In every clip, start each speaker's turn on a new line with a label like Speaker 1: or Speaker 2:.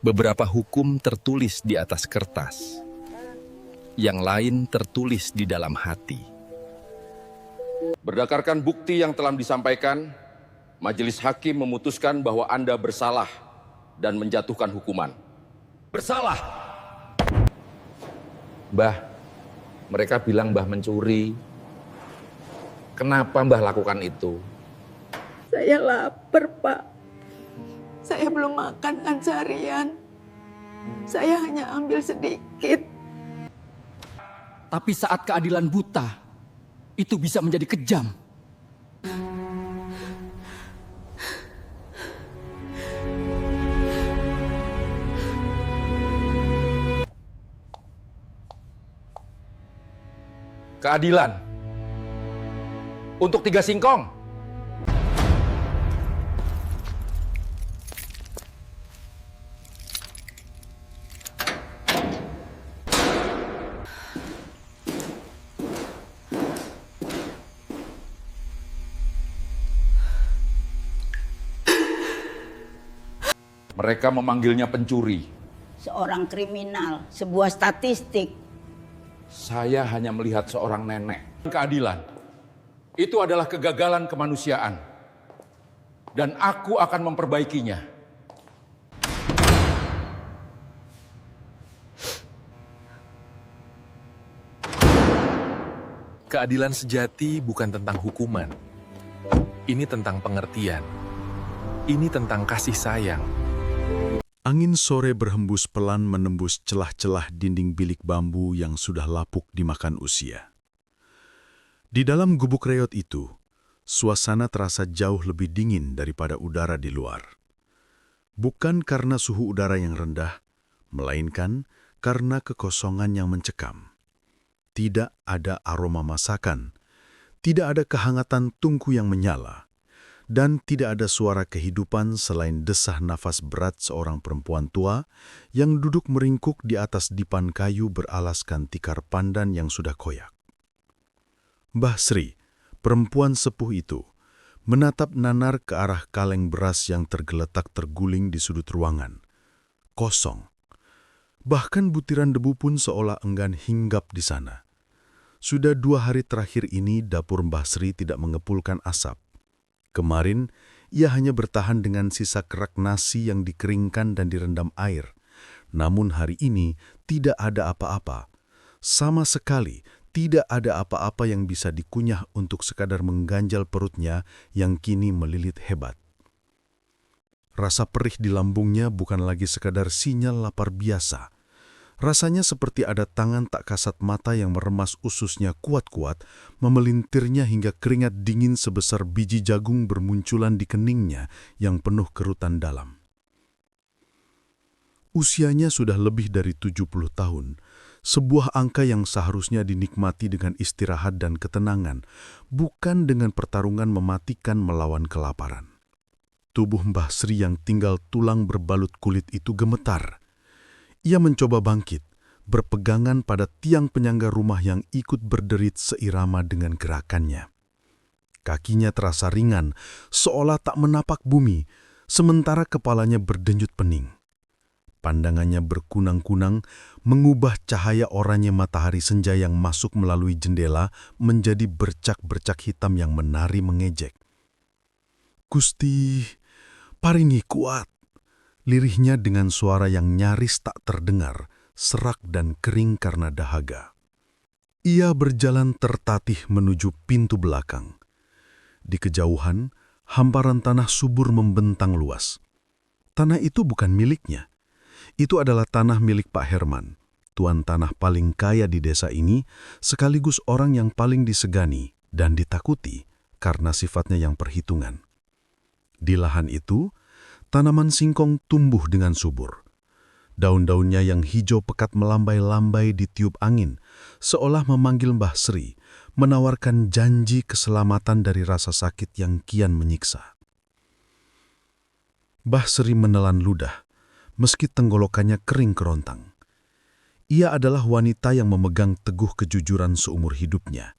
Speaker 1: Beberapa hukum tertulis di atas kertas, yang lain tertulis di dalam hati.
Speaker 2: Berdasarkan bukti yang telah disampaikan, Majelis Hakim memutuskan bahwa Anda bersalah dan menjatuhkan hukuman.
Speaker 1: Bersalah!
Speaker 3: Mbah, mereka bilang Mbah mencuri. Kenapa Mbah lakukan itu?
Speaker 4: Saya lapar, Pak. Saya belum makan kan seharian. Saya hanya ambil sedikit.
Speaker 5: Tapi saat keadilan buta, itu bisa menjadi kejam.
Speaker 3: Keadilan untuk 3 singkong. Mereka memanggilnya pencuri.
Speaker 6: Seorang kriminal, sebuah statistik.
Speaker 3: Saya hanya melihat seorang nenek. Keadilan itu adalah kegagalan kemanusiaan, dan aku akan memperbaikinya.
Speaker 7: Keadilan sejati bukan tentang hukuman. Ini tentang pengertian. Ini tentang kasih sayang.
Speaker 8: Angin sore berhembus pelan menembus celah-celah dinding bilik bambu yang sudah lapuk dimakan usia. Di dalam gubuk reot itu, suasana terasa jauh lebih dingin daripada udara di luar. Bukan karena suhu udara yang rendah, melainkan karena kekosongan yang mencekam. Tidak ada aroma masakan, tidak ada kehangatan tungku yang menyala, dan tidak ada suara kehidupan selain desah nafas berat seorang perempuan tua yang duduk meringkuk di atas dipan kayu beralaskan tikar pandan yang sudah koyak. Mbah Sri, perempuan sepuh itu, menatap nanar ke arah kaleng beras yang tergeletak terguling di sudut ruangan. Kosong. Bahkan butiran debu pun seolah enggan hinggap di sana. Sudah 2 hari terakhir ini dapur Mbah Sri tidak mengepulkan asap. Kemarin, ia hanya bertahan dengan sisa kerak nasi yang dikeringkan dan direndam air. Namun hari ini tidak ada apa-apa. Sama sekali tidak ada apa-apa yang bisa dikunyah untuk sekadar mengganjal perutnya yang kini melilit hebat. Rasa perih di lambungnya bukan lagi sekadar sinyal lapar biasa. Rasanya seperti ada tangan tak kasat mata yang meremas ususnya kuat-kuat, memelintirnya hingga keringat dingin sebesar biji jagung bermunculan di keningnya yang penuh kerutan dalam. Usianya sudah lebih dari 70 tahun, sebuah angka yang seharusnya dinikmati dengan istirahat dan ketenangan, bukan dengan pertarungan mematikan melawan kelaparan. Tubuh Mbah Sri yang tinggal tulang berbalut kulit itu gemetar. Ia mencoba bangkit, berpegangan pada tiang penyangga rumah yang ikut berderit seirama dengan gerakannya. Kakinya terasa ringan, seolah tak menapak bumi, sementara kepalanya berdenyut pening. Pandangannya berkunang-kunang, mengubah cahaya oranye matahari senja yang masuk melalui jendela menjadi bercak-bercak hitam yang menari mengejek. "Gusti, paringi kuat," lirihnya dengan suara yang nyaris tak terdengar, serak dan kering karena dahaga. Ia berjalan tertatih menuju pintu belakang. Di kejauhan, hamparan tanah subur membentang luas. Tanah itu bukan miliknya. Itu adalah tanah milik Pak Herman, tuan tanah paling kaya di desa ini, sekaligus orang yang paling disegani dan ditakuti karena sifatnya yang perhitungan. Di lahan itu, tanaman singkong tumbuh dengan subur. Daun-daunnya yang hijau pekat melambai-lambai ditiup angin, seolah memanggil Mbah Sri, menawarkan janji keselamatan dari rasa sakit yang kian menyiksa. Mbah Sri menelan ludah, meski tenggorokannya kering kerontang. Ia adalah wanita yang memegang teguh kejujuran seumur hidupnya.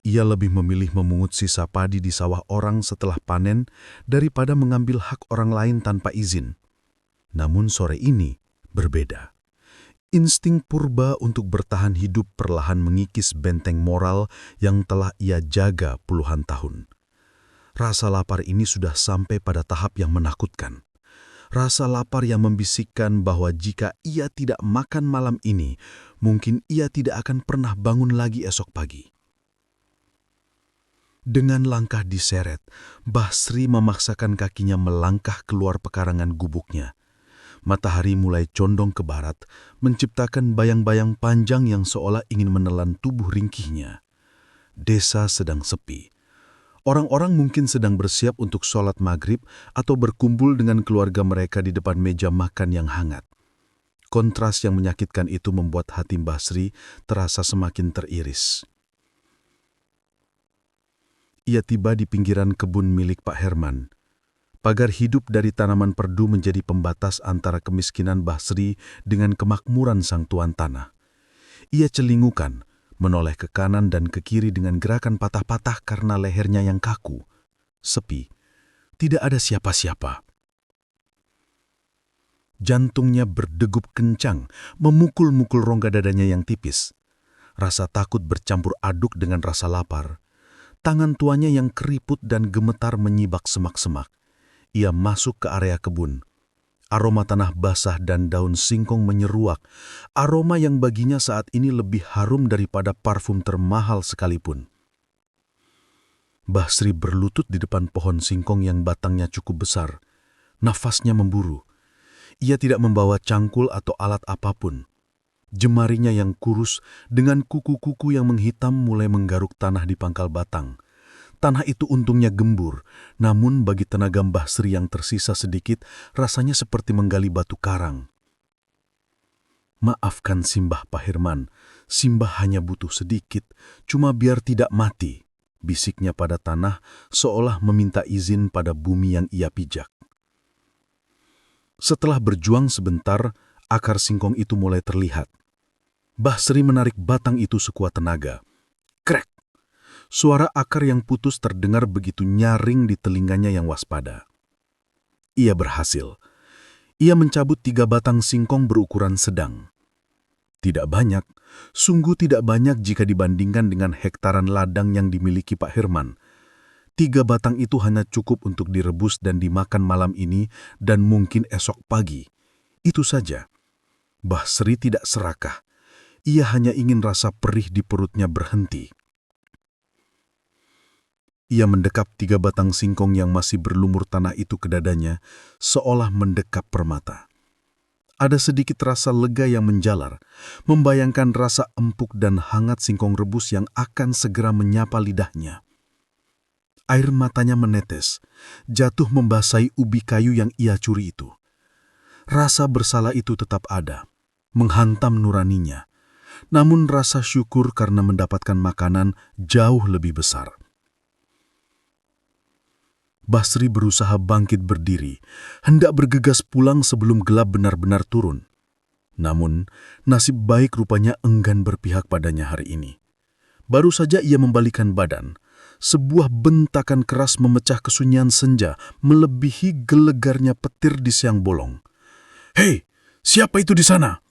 Speaker 8: Ia lebih memilih memungut sisa padi di sawah orang setelah panen daripada mengambil hak orang lain tanpa izin. Namun sore ini berbeda. Insting purba untuk bertahan hidup perlahan mengikis benteng moral yang telah ia jaga puluhan tahun. Rasa lapar ini sudah sampai pada tahap yang menakutkan. Rasa lapar yang membisikkan bahwa jika ia tidak makan malam ini, mungkin ia tidak akan pernah bangun lagi esok pagi. Dengan langkah diseret, Basri memaksakan kakinya melangkah keluar pekarangan gubuknya. Matahari mulai condong ke barat, menciptakan bayang-bayang panjang yang seolah ingin menelan tubuh ringkihnya. Desa sedang sepi. Orang-orang mungkin sedang bersiap untuk sholat maghrib atau berkumpul dengan keluarga mereka di depan meja makan yang hangat. Kontras yang menyakitkan itu membuat hati Basri terasa semakin teriris. Ia tiba di pinggiran kebun milik Pak Herman. Pagar hidup dari tanaman perdu menjadi pembatas antara kemiskinan Basri dengan kemakmuran sang tuan tanah. Ia celingukan, menoleh ke kanan dan ke kiri dengan gerakan patah-patah karena lehernya yang kaku. Sepi, tidak ada siapa-siapa. Jantungnya berdegup kencang, memukul-mukul rongga dadanya yang tipis. Rasa takut bercampur aduk dengan rasa lapar. Tangan tuanya yang keriput dan gemetar menyibak semak-semak. Ia masuk ke area kebun. Aroma tanah basah dan daun singkong menyeruak, aroma yang baginya saat ini lebih harum daripada parfum termahal sekalipun. Basri berlutut di depan pohon singkong yang batangnya cukup besar. Nafasnya memburu. Ia tidak membawa cangkul atau alat apapun. Jemarinya yang kurus dengan kuku-kuku yang menghitam mulai menggaruk tanah di pangkal batang. Tanah itu untungnya gembur, namun bagi tenaga Basri yang tersisa sedikit, rasanya seperti menggali batu karang. Maafkan Simbah Pak Herman, Simbah hanya butuh sedikit, cuma biar tidak mati, bisiknya pada tanah seolah meminta izin pada bumi yang ia pijak. Setelah berjuang sebentar, akar singkong itu mulai terlihat. Basri menarik batang itu sekuat tenaga. Krek! Suara akar yang putus terdengar begitu nyaring di telinganya yang waspada. Ia berhasil. Ia mencabut 3 batang singkong berukuran sedang. Tidak banyak, sungguh tidak banyak jika dibandingkan dengan hektaran ladang yang dimiliki Pak Herman. 3 batang itu hanya cukup untuk direbus dan dimakan malam ini dan mungkin esok pagi. Itu saja. Basri tidak serakah. Ia hanya ingin rasa perih di perutnya berhenti. Ia mendekap 3 batang singkong yang masih berlumur tanah itu ke dadanya, seolah mendekap permata. Ada sedikit rasa lega yang menjalar, membayangkan rasa empuk dan hangat singkong rebus yang akan segera menyapa lidahnya. Air matanya menetes, jatuh membasahi ubi kayu yang ia curi itu. Rasa bersalah itu tetap ada, menghantam nuraninya. Namun rasa syukur karena mendapatkan makanan jauh lebih besar. Basri berusaha bangkit berdiri, hendak bergegas pulang sebelum gelap benar-benar turun. Namun, nasib baik rupanya enggan berpihak padanya hari ini. Baru saja ia membalikkan badan, sebuah bentakan keras memecah kesunyian senja melebihi gelegarnya petir di siang bolong. "Hei, siapa itu di sana?"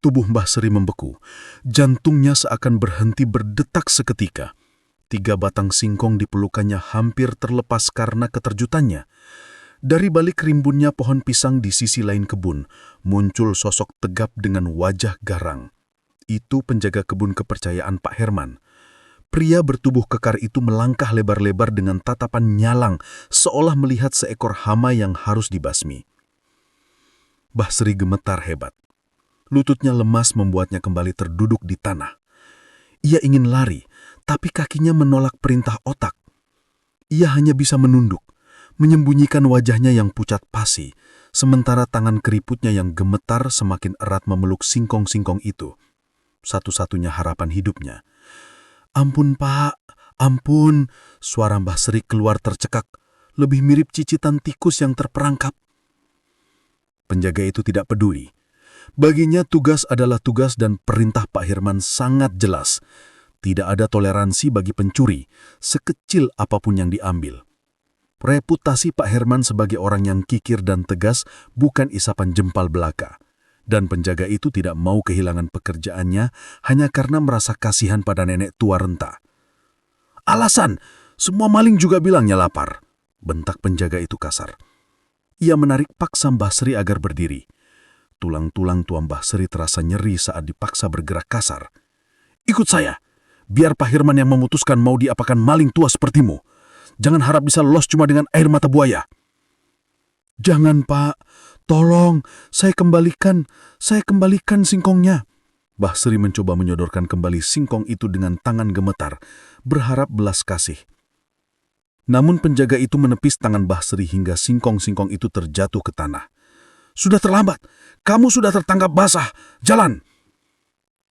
Speaker 8: Tubuh Basri membeku, jantungnya seakan berhenti berdetak seketika. 3 batang singkong di pelukannya hampir terlepas karena keterjutannya. Dari balik rimbunnya pohon pisang di sisi lain kebun, muncul sosok tegap dengan wajah garang. Itu penjaga kebun kepercayaan Pak Herman. Pria bertubuh kekar itu melangkah lebar-lebar dengan tatapan nyalang, seolah melihat seekor hama yang harus dibasmi. Basri gemetar hebat. Lututnya lemas membuatnya kembali terduduk di tanah. Ia ingin lari, tapi kakinya menolak perintah otak. Ia hanya bisa menunduk, menyembunyikan wajahnya yang pucat pasi, sementara tangan keriputnya yang gemetar semakin erat memeluk singkong-singkong itu. Satu-satunya harapan hidupnya. "Ampun Pak, ampun," suara Basri keluar tercekak, lebih mirip cicitan tikus yang terperangkap. Penjaga itu tidak peduli. Baginya tugas adalah tugas dan perintah Pak Herman sangat jelas. Tidak ada toleransi bagi pencuri, sekecil apapun yang diambil. Reputasi Pak Herman sebagai orang yang kikir dan tegas bukan isapan jempal belaka. Dan penjaga itu tidak mau kehilangan pekerjaannya hanya karena merasa kasihan pada nenek tua renta. "Alasan, semua maling juga bilangnya lapar," bentak penjaga itu kasar. Ia menarik paksa Mbah Sri agar berdiri. Tulang-tulang tua Mbah Sri terasa nyeri saat dipaksa bergerak kasar. "Ikut saya, biar Pak Herman yang memutuskan mau diapakan maling tua sepertimu. Jangan harap bisa lolos cuma dengan air mata buaya." "Jangan, Pak. Tolong, saya kembalikan singkongnya." Mbah Sri mencoba menyodorkan kembali singkong itu dengan tangan gemetar, berharap belas kasih. Namun penjaga itu menepis tangan Mbah Sri hingga singkong-singkong itu terjatuh ke tanah. "Sudah terlambat. Kamu sudah tertangkap basah. Jalan!"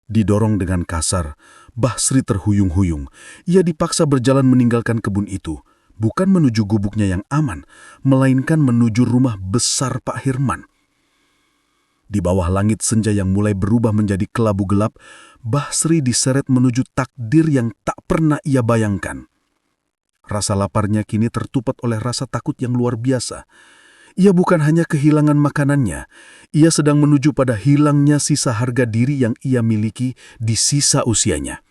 Speaker 8: Didorong dengan kasar, Mbah Sri terhuyung-huyung. Ia dipaksa berjalan meninggalkan kebun itu, bukan menuju gubuknya yang aman, melainkan menuju rumah besar Pak Herman. Di bawah langit senja yang mulai berubah menjadi kelabu gelap, Mbah Sri diseret menuju takdir yang tak pernah ia bayangkan. Rasa laparnya kini tertupat oleh rasa takut yang luar biasa. Ia bukan hanya kehilangan makanannya, ia sedang menuju pada hilangnya sisa harga diri yang ia miliki di sisa usianya.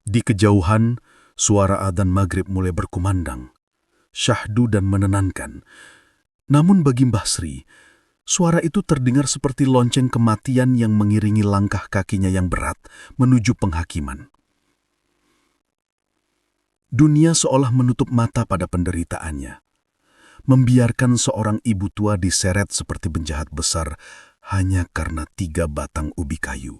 Speaker 8: Di kejauhan, suara adzan maghrib mulai berkumandang, syahdu dan menenangkan. Namun bagi Mbah Sri, suara itu terdengar seperti lonceng kematian yang mengiringi langkah kakinya yang berat menuju penghakiman. Dunia seolah menutup mata pada penderitaannya, membiarkan seorang ibu tua diseret seperti penjahat besar hanya karena 3 batang ubi kayu.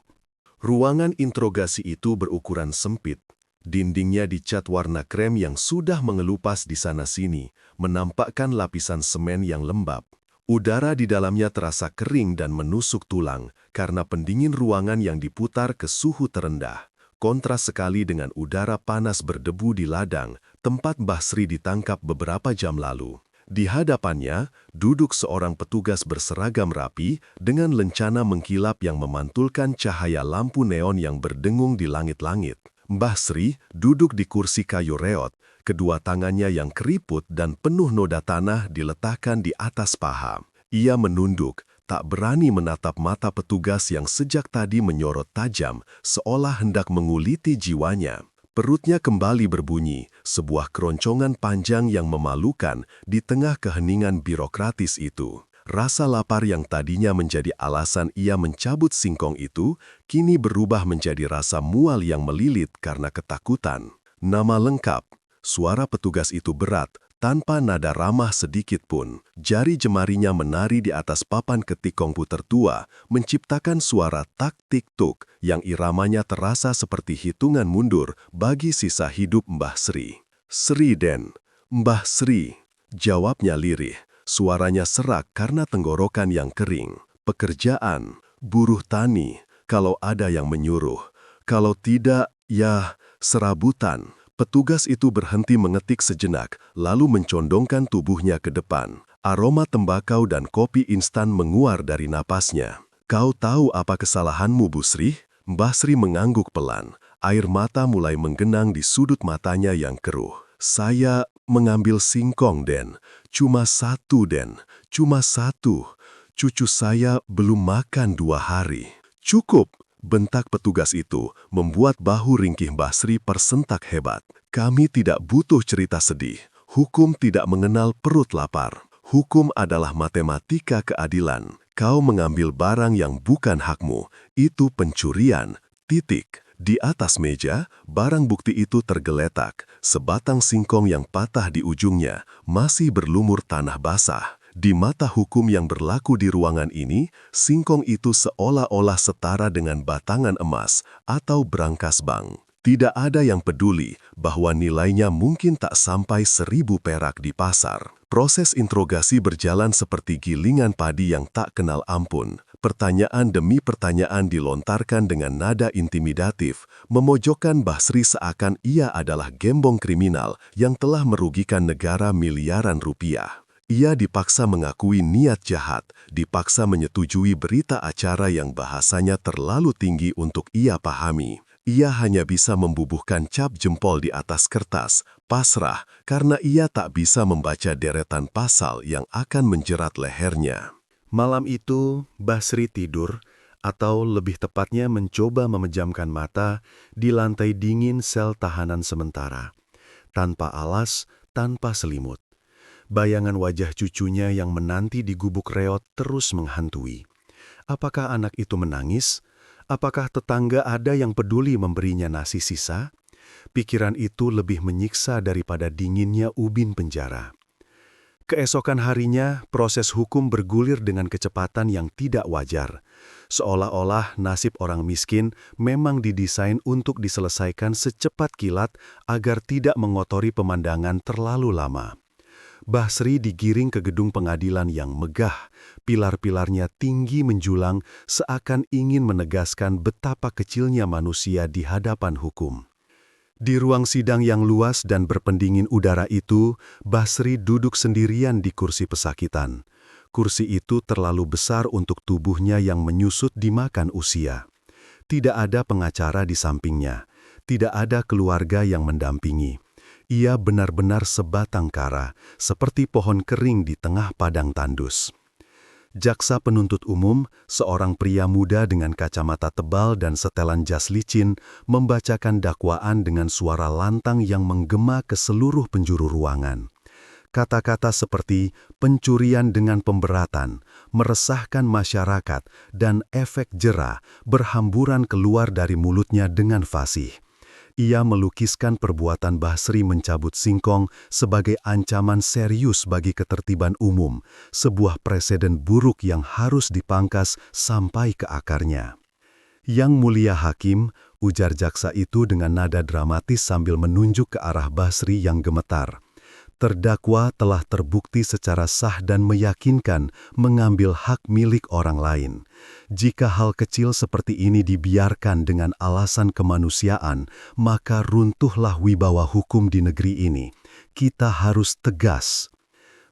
Speaker 9: Ruangan interogasi itu berukuran sempit. Dindingnya dicat warna krem yang sudah mengelupas di sana-sini, menampakkan lapisan semen yang lembab. Udara di dalamnya terasa kering dan menusuk tulang karena pendingin ruangan yang diputar ke suhu terendah. Kontras sekali dengan udara panas berdebu di ladang, tempat Mbah Sri ditangkap beberapa jam lalu. Di hadapannya, duduk seorang petugas berseragam rapi dengan lencana mengkilap yang memantulkan cahaya lampu neon yang berdengung di langit-langit. Mbah Sri duduk di kursi kayu reot, kedua tangannya yang keriput dan penuh noda tanah diletakkan di atas paha. Ia menunduk, tak berani menatap mata petugas yang sejak tadi menyorot tajam, seolah hendak menguliti jiwanya. Perutnya kembali berbunyi, sebuah keroncongan panjang yang memalukan di tengah keheningan birokratis itu. Rasa lapar yang tadinya menjadi alasan ia mencabut singkong itu, kini berubah menjadi rasa mual yang melilit karena ketakutan. Nama lengkap. Suara petugas itu berat, tanpa nada ramah sedikit pun. Jari jemarinya menari di atas papan ketik komputer tua, menciptakan suara tak-tik-tuk yang iramanya terasa seperti hitungan mundur bagi sisa hidup Mbah Sri. "Sri Den." "Mbah Sri," jawabnya lirih. Suaranya serak karena tenggorokan yang kering. "Pekerjaan, buruh tani, kalau ada yang menyuruh. Kalau tidak, ya, serabutan." Petugas itu berhenti mengetik sejenak, lalu mencondongkan tubuhnya ke depan. Aroma tembakau dan kopi instan menguar dari napasnya. "Kau tahu apa kesalahanmu, Bu Sri?" Mbah Sri mengangguk pelan. Air mata mulai menggenang di sudut matanya yang keruh. "Saya mengambil singkong, Den. Cuma 1, Den. Cuma 1. Cucu saya belum makan 2 hari." "Cukup!" bentak petugas itu, membuat bahu ringkih Mbah Sri persentak hebat. "Kami tidak butuh cerita sedih. Hukum tidak mengenal perut lapar. Hukum adalah matematika keadilan. Kau mengambil barang yang bukan hakmu. Itu pencurian. Titik." Di atas meja, barang bukti itu tergeletak. Sebatang singkong yang patah di ujungnya masih berlumur tanah basah. Di mata hukum yang berlaku di ruangan ini, singkong itu seolah-olah setara dengan batangan emas atau brankas bank. Tidak ada yang peduli bahwa nilainya mungkin tak sampai 1.000 perak di pasar. Proses interogasi berjalan seperti gilingan padi yang tak kenal ampun. Pertanyaan demi pertanyaan dilontarkan dengan nada intimidatif, memojokkan Mbah Sri seakan ia adalah gembong kriminal yang telah merugikan negara miliaran rupiah. Ia dipaksa mengakui niat jahat, dipaksa menyetujui berita acara yang bahasanya terlalu tinggi untuk ia pahami. Ia hanya bisa membubuhkan cap jempol di atas kertas, pasrah karena ia tak bisa membaca deretan pasal yang akan menjerat lehernya. Malam itu, Basri tidur, atau lebih tepatnya mencoba memejamkan mata di lantai dingin sel tahanan sementara. Tanpa alas, tanpa selimut. Bayangan wajah cucunya yang menanti di gubuk reot terus menghantui. Apakah anak itu menangis? Apakah tetangga ada yang peduli memberinya nasi sisa? Pikiran itu lebih menyiksa daripada dinginnya ubin penjara. Keesokan harinya, proses hukum bergulir dengan kecepatan yang tidak wajar. Seolah-olah nasib orang miskin memang didesain untuk diselesaikan secepat kilat agar tidak mengotori pemandangan terlalu lama. Basri digiring ke gedung pengadilan yang megah, pilar-pilarnya tinggi menjulang seakan ingin menegaskan betapa kecilnya manusia di hadapan hukum. Di ruang sidang yang luas dan berpendingin udara itu, Basri duduk sendirian di kursi pesakitan. Kursi itu terlalu besar untuk tubuhnya yang menyusut dimakan usia. Tidak ada pengacara di sampingnya, tidak ada keluarga yang mendampingi. Ia benar-benar sebatang kara, seperti pohon kering di tengah padang tandus. Jaksa penuntut umum, seorang pria muda dengan kacamata tebal dan setelan jas licin, membacakan dakwaan dengan suara lantang yang menggema ke seluruh penjuru ruangan. Kata-kata seperti pencurian dengan pemberatan, meresahkan masyarakat, dan efek jera berhamburan keluar dari mulutnya dengan fasih. Ia melukiskan perbuatan Basri mencabut singkong sebagai ancaman serius bagi ketertiban umum, sebuah preseden buruk yang harus dipangkas sampai ke akarnya. Yang mulia hakim, ujar jaksa itu dengan nada dramatis sambil menunjuk ke arah Basri yang gemetar. Terdakwa telah terbukti secara sah dan meyakinkan mengambil hak milik orang lain. Jika hal kecil seperti ini dibiarkan dengan alasan kemanusiaan, maka runtuhlah wibawa hukum di negeri ini. Kita harus tegas.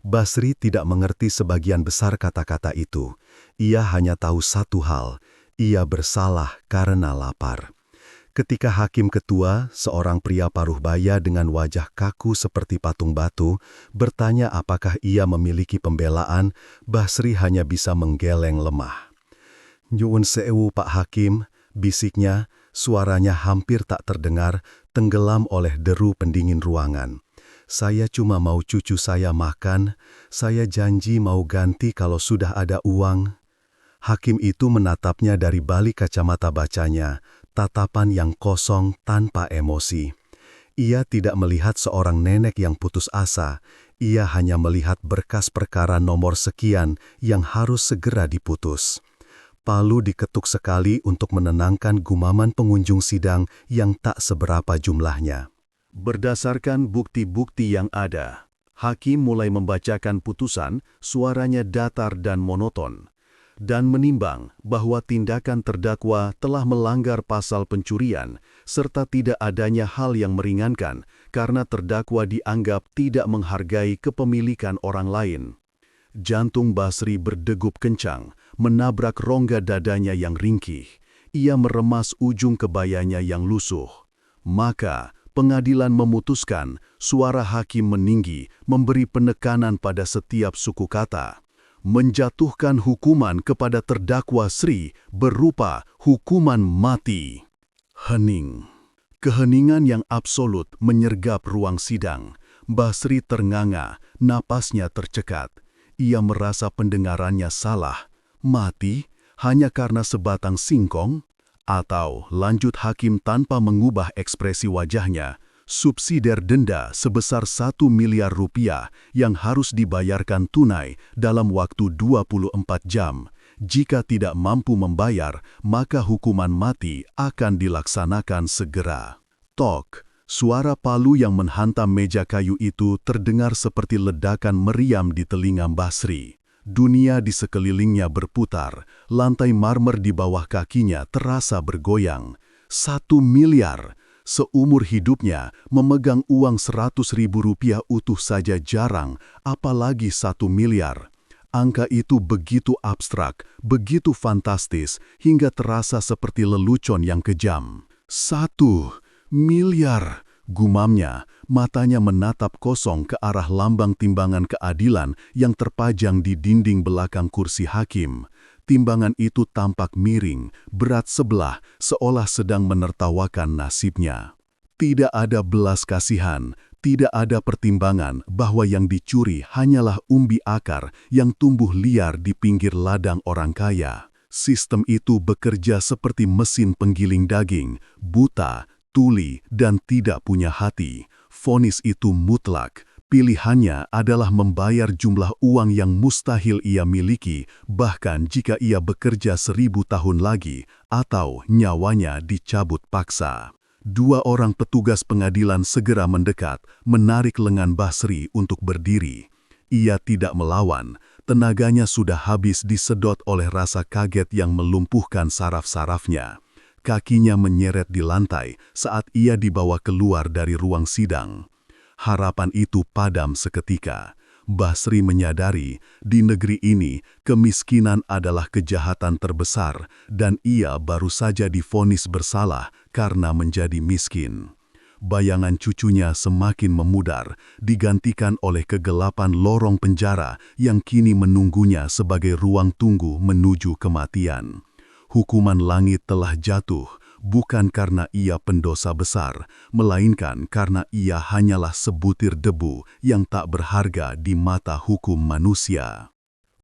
Speaker 9: Basri tidak mengerti sebagian besar kata-kata itu. Ia hanya tahu satu hal, ia bersalah karena lapar. Ketika hakim ketua, seorang pria paruh baya dengan wajah kaku seperti patung batu, bertanya apakah ia memiliki pembelaan, Basri hanya bisa menggeleng lemah. "Nyuwun sewu Pak Hakim," bisiknya, suaranya hampir tak terdengar, tenggelam oleh deru pendingin ruangan. "Saya cuma mau cucu saya makan, saya janji mau ganti kalau sudah ada uang." Hakim itu menatapnya dari balik kacamata bacanya, tatapan yang kosong tanpa emosi. Ia tidak melihat seorang nenek yang putus asa, ia hanya melihat berkas perkara nomor sekian yang harus segera diputus. Palu diketuk sekali untuk menenangkan gumaman pengunjung sidang yang tak seberapa jumlahnya. Berdasarkan bukti-bukti yang ada, hakim mulai membacakan putusan, suaranya datar dan monoton. Dan menimbang bahwa tindakan terdakwa telah melanggar pasal pencurian serta tidak adanya hal yang meringankan karena terdakwa dianggap tidak menghargai kepemilikan orang lain. Jantung Basri berdegup kencang, menabrak rongga dadanya yang ringkih. Ia meremas ujung kebayanya yang lusuh. Maka pengadilan memutuskan, suara hakim meninggi, memberi penekanan pada setiap suku kata. Menjatuhkan hukuman kepada terdakwa Sri berupa hukuman mati. Hening. Keheningan yang absolut menyergap ruang sidang. Basri ternganga, napasnya tercekat. Ia merasa pendengarannya salah. Mati hanya karena sebatang singkong? Atau, lanjut hakim tanpa mengubah ekspresi wajahnya, subsidiar denda sebesar 1 miliar rupiah yang harus dibayarkan tunai dalam waktu 24 jam. Jika tidak mampu membayar, maka hukuman mati akan dilaksanakan segera. Tok, suara palu yang menghantam meja kayu itu terdengar seperti ledakan meriam di telinga Basri. Dunia di sekelilingnya berputar, lantai marmer di bawah kakinya terasa bergoyang. 1 miliar! Seumur hidupnya, memegang uang 100.000 rupiah utuh saja jarang, apalagi 1 miliar. Angka itu begitu abstrak, begitu fantastis, hingga terasa seperti lelucon yang kejam.
Speaker 8: 1 miliar, gumamnya, matanya menatap kosong ke arah lambang timbangan keadilan yang terpajang di dinding belakang kursi hakim. Timbangan itu tampak miring, berat sebelah, seolah sedang menertawakan nasibnya. Tidak ada belas kasihan, tidak ada pertimbangan bahwa yang dicuri hanyalah umbi akar yang tumbuh liar di pinggir ladang orang kaya. Sistem itu bekerja seperti mesin penggiling daging, buta, tuli, dan tidak punya hati. Vonis itu mutlak. Pilihannya adalah membayar jumlah uang yang mustahil ia miliki, bahkan jika ia bekerja 1000 tahun lagi, atau nyawanya dicabut paksa. 2 orang petugas pengadilan segera mendekat, menarik lengan Basri untuk berdiri. Ia tidak melawan, tenaganya sudah habis disedot oleh rasa kaget yang melumpuhkan saraf-sarafnya. Kakinya menyeret di lantai saat ia dibawa keluar dari ruang sidang. Harapan itu padam seketika. Basri menyadari di negeri ini kemiskinan adalah kejahatan terbesar dan ia baru saja divonis bersalah karena menjadi miskin. Bayangan cucunya semakin memudar, digantikan oleh kegelapan lorong penjara yang kini menunggunya sebagai ruang tunggu menuju kematian. Hukuman langit telah jatuh, bukan karena ia pendosa besar, melainkan karena ia hanyalah sebutir debu yang tak berharga di mata hukum manusia.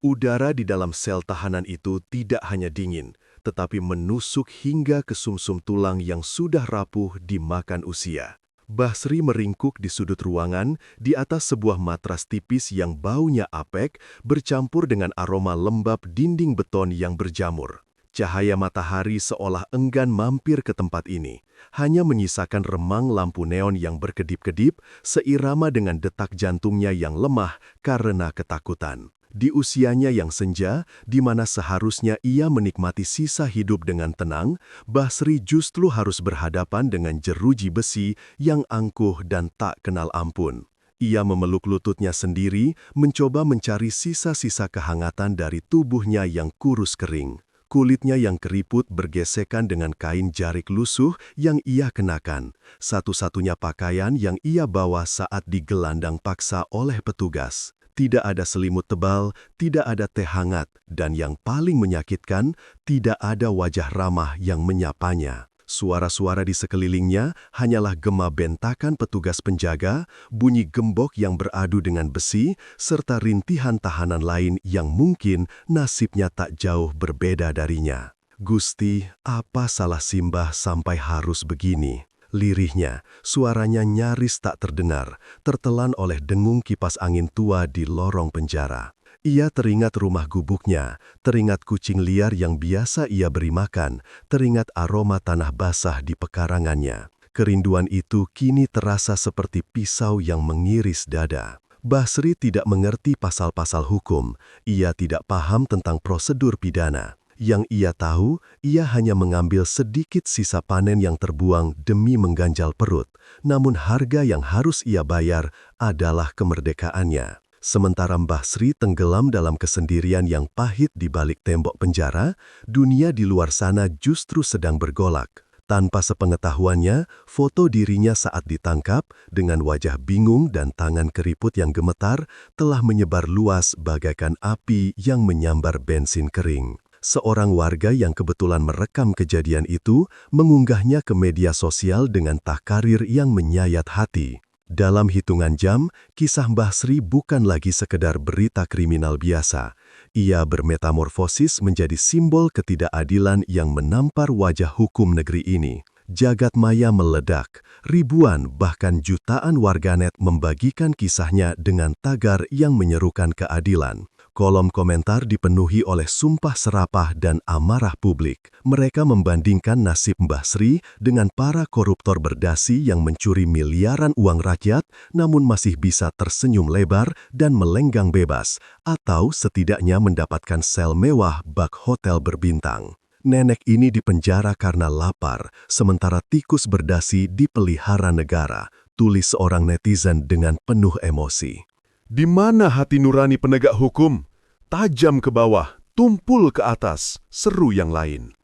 Speaker 9: Udara di dalam sel tahanan itu tidak hanya dingin, tetapi menusuk hingga ke sumsum tulang yang sudah rapuh dimakan usia. Basri meringkuk di sudut ruangan di atas sebuah matras tipis yang baunya apek bercampur dengan aroma lembab dinding beton yang berjamur. Cahaya matahari seolah enggan mampir ke tempat ini, hanya menyisakan remang lampu neon yang berkedip-kedip seirama dengan detak jantungnya yang lemah karena ketakutan. Di usianya yang senja, di mana seharusnya ia menikmati sisa hidup dengan tenang, Basri justru harus berhadapan dengan jeruji besi yang angkuh dan tak kenal ampun. Ia memeluk lututnya sendiri, mencoba mencari sisa-sisa kehangatan dari tubuhnya yang kurus kering. Kulitnya yang keriput bergesekan dengan kain jarik lusuh yang ia kenakan, satu-satunya pakaian yang ia bawa saat digelandang paksa oleh petugas. Tidak ada selimut tebal, tidak ada teh hangat, dan yang paling menyakitkan, tidak ada wajah ramah yang menyapanya. Suara-suara di sekelilingnya hanyalah gema bentakan petugas penjaga, bunyi gembok yang beradu dengan besi, serta rintihan tahanan lain yang mungkin nasibnya tak jauh berbeda darinya. Gusti, apa salah Simbah sampai harus begini? Lirihnya, suaranya nyaris tak terdengar, tertelan oleh dengung kipas angin tua di lorong penjara. Ia teringat rumah gubuknya, teringat kucing liar yang biasa ia beri makan, teringat aroma tanah basah di pekarangannya. Kerinduan itu kini terasa seperti pisau yang mengiris dada. Basri tidak mengerti pasal-pasal hukum, ia tidak paham tentang prosedur pidana. Yang ia tahu, ia hanya mengambil sedikit sisa panen yang terbuang demi mengganjal perut, namun harga yang harus ia bayar adalah kemerdekaannya. Sementara Mbah Sri tenggelam dalam kesendirian yang pahit di balik tembok penjara, dunia di luar sana justru sedang bergolak. Tanpa sepengetahuannya, foto dirinya saat ditangkap dengan wajah bingung dan tangan keriput yang gemetar telah menyebar luas bagaikan api yang menyambar bensin kering. Seorang warga yang kebetulan merekam kejadian itu mengunggahnya ke media sosial dengan tahkarir yang menyayat hati. Dalam hitungan jam, kisah Mbah Sri bukan lagi sekedar berita kriminal biasa. Ia bermetamorfosis menjadi simbol ketidakadilan yang menampar wajah hukum negeri ini. Jagat maya meledak, ribuan bahkan jutaan warganet membagikan kisahnya dengan tagar yang menyerukan keadilan. Kolom komentar dipenuhi oleh sumpah serapah dan amarah publik. Mereka membandingkan nasib Mbah Sri dengan para koruptor berdasi yang mencuri miliaran uang rakyat namun masih bisa tersenyum lebar dan melenggang bebas, atau setidaknya mendapatkan sel mewah bak hotel berbintang. Nenek ini dipenjara karena lapar, sementara tikus berdasi dipelihara negara, tulis seorang netizen dengan penuh emosi.
Speaker 10: Di mana hati nurani penegak hukum? Tajam ke bawah, tumpul ke atas, seru yang lain.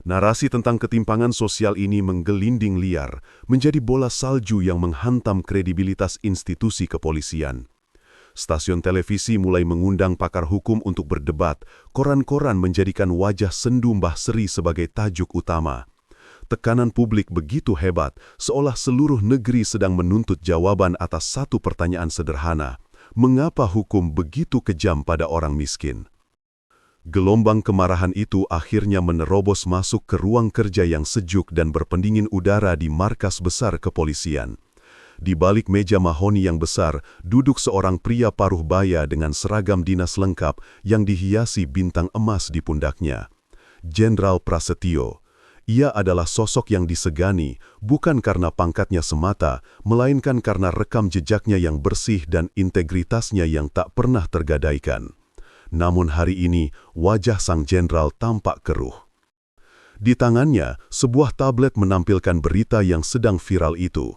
Speaker 10: Narasi tentang ketimpangan sosial ini menggelinding liar, menjadi bola salju yang menghantam kredibilitas institusi kepolisian. Stasiun televisi mulai mengundang pakar hukum untuk berdebat, koran-koran menjadikan wajah sendu Mbah Sri sebagai tajuk utama. Tekanan publik begitu hebat, seolah seluruh negeri sedang menuntut jawaban atas satu pertanyaan sederhana. Mengapa hukum begitu kejam pada orang miskin? Gelombang kemarahan itu akhirnya menerobos masuk ke ruang kerja yang sejuk dan berpendingin udara di markas besar kepolisian. Di balik meja mahoni yang besar, duduk seorang pria paruh baya dengan seragam dinas lengkap yang dihiasi bintang emas di pundaknya. Jenderal Prasetyo. Ia adalah sosok yang disegani, bukan karena pangkatnya semata, melainkan karena rekam jejaknya yang bersih dan integritasnya yang tak pernah tergadaikan. Namun hari ini, wajah sang jenderal tampak keruh. Di tangannya, sebuah tablet menampilkan berita yang sedang viral itu.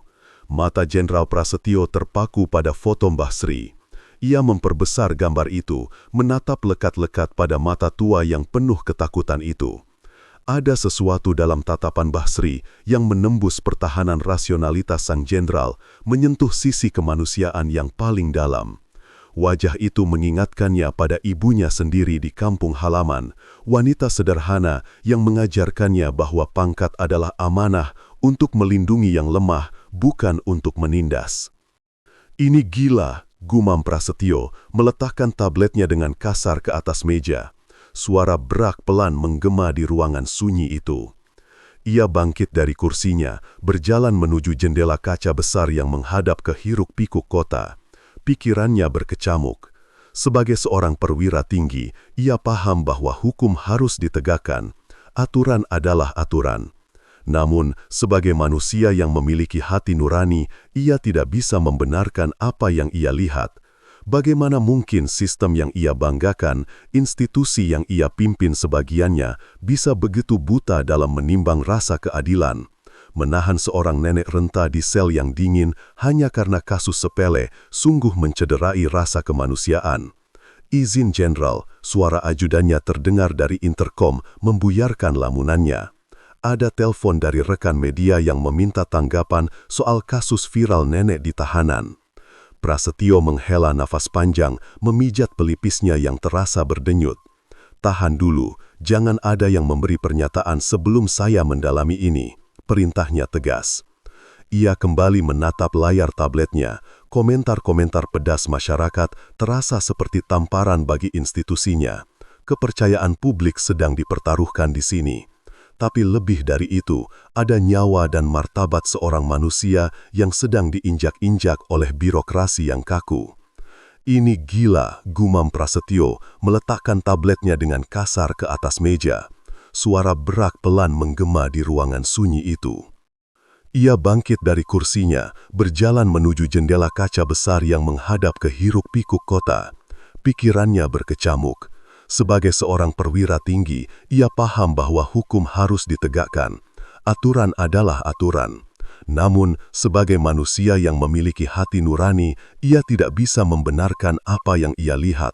Speaker 10: Mata Jenderal Prasetyo terpaku pada foto Mbah Sri. Ia memperbesar gambar itu, menatap lekat-lekat pada mata tua yang penuh ketakutan itu. Ada sesuatu dalam tatapan Mbah Sri yang menembus pertahanan rasionalitas sang jenderal, menyentuh sisi kemanusiaan yang paling dalam. Wajah itu mengingatkannya pada ibunya sendiri di kampung halaman, wanita sederhana yang mengajarkannya bahwa pangkat adalah amanah untuk melindungi yang lemah, bukan untuk menindas. Ini gila, gumam Prasetyo, meletakkan tabletnya dengan kasar ke atas meja. Suara berak pelan menggema di ruangan sunyi itu. Ia bangkit dari kursinya, berjalan menuju jendela kaca besar yang menghadap ke hiruk-pikuk kota. Pikirannya berkecamuk. Sebagai seorang perwira tinggi, ia paham bahwa hukum harus ditegakkan. Aturan adalah aturan. Namun, sebagai manusia yang memiliki hati nurani, ia tidak bisa membenarkan apa yang ia lihat. Bagaimana mungkin sistem yang ia banggakan, institusi yang ia pimpin sebagiannya, bisa begitu buta dalam menimbang rasa keadilan? Menahan seorang nenek renta di sel yang dingin hanya karena kasus sepele sungguh mencederai rasa kemanusiaan. Izin Jenderal, suara ajudannya terdengar dari interkom membuyarkan lamunannya. Ada telepon dari rekan media yang meminta tanggapan soal kasus viral nenek di tahanan. Prasetyo menghela nafas panjang, memijat pelipisnya yang terasa berdenyut. Tahan dulu, jangan ada yang memberi pernyataan sebelum saya mendalami ini. Perintahnya tegas. Ia kembali menatap layar tabletnya. Komentar-komentar pedas masyarakat terasa seperti tamparan bagi institusinya. Kepercayaan publik sedang dipertaruhkan di sini. Tapi lebih dari itu, ada nyawa dan martabat seorang manusia yang sedang diinjak-injak oleh birokrasi yang kaku. Ini gila, gumam Prasetyo, meletakkan tabletnya dengan kasar ke atas meja. Suara berak pelan menggema di ruangan sunyi itu. Ia bangkit dari kursinya, berjalan menuju jendela kaca besar yang menghadap ke hiruk-pikuk kota. Pikirannya berkecamuk. Sebagai seorang perwira tinggi, ia paham bahwa hukum harus ditegakkan. Aturan adalah aturan. Namun, sebagai manusia yang memiliki hati nurani, ia tidak bisa membenarkan apa yang ia lihat.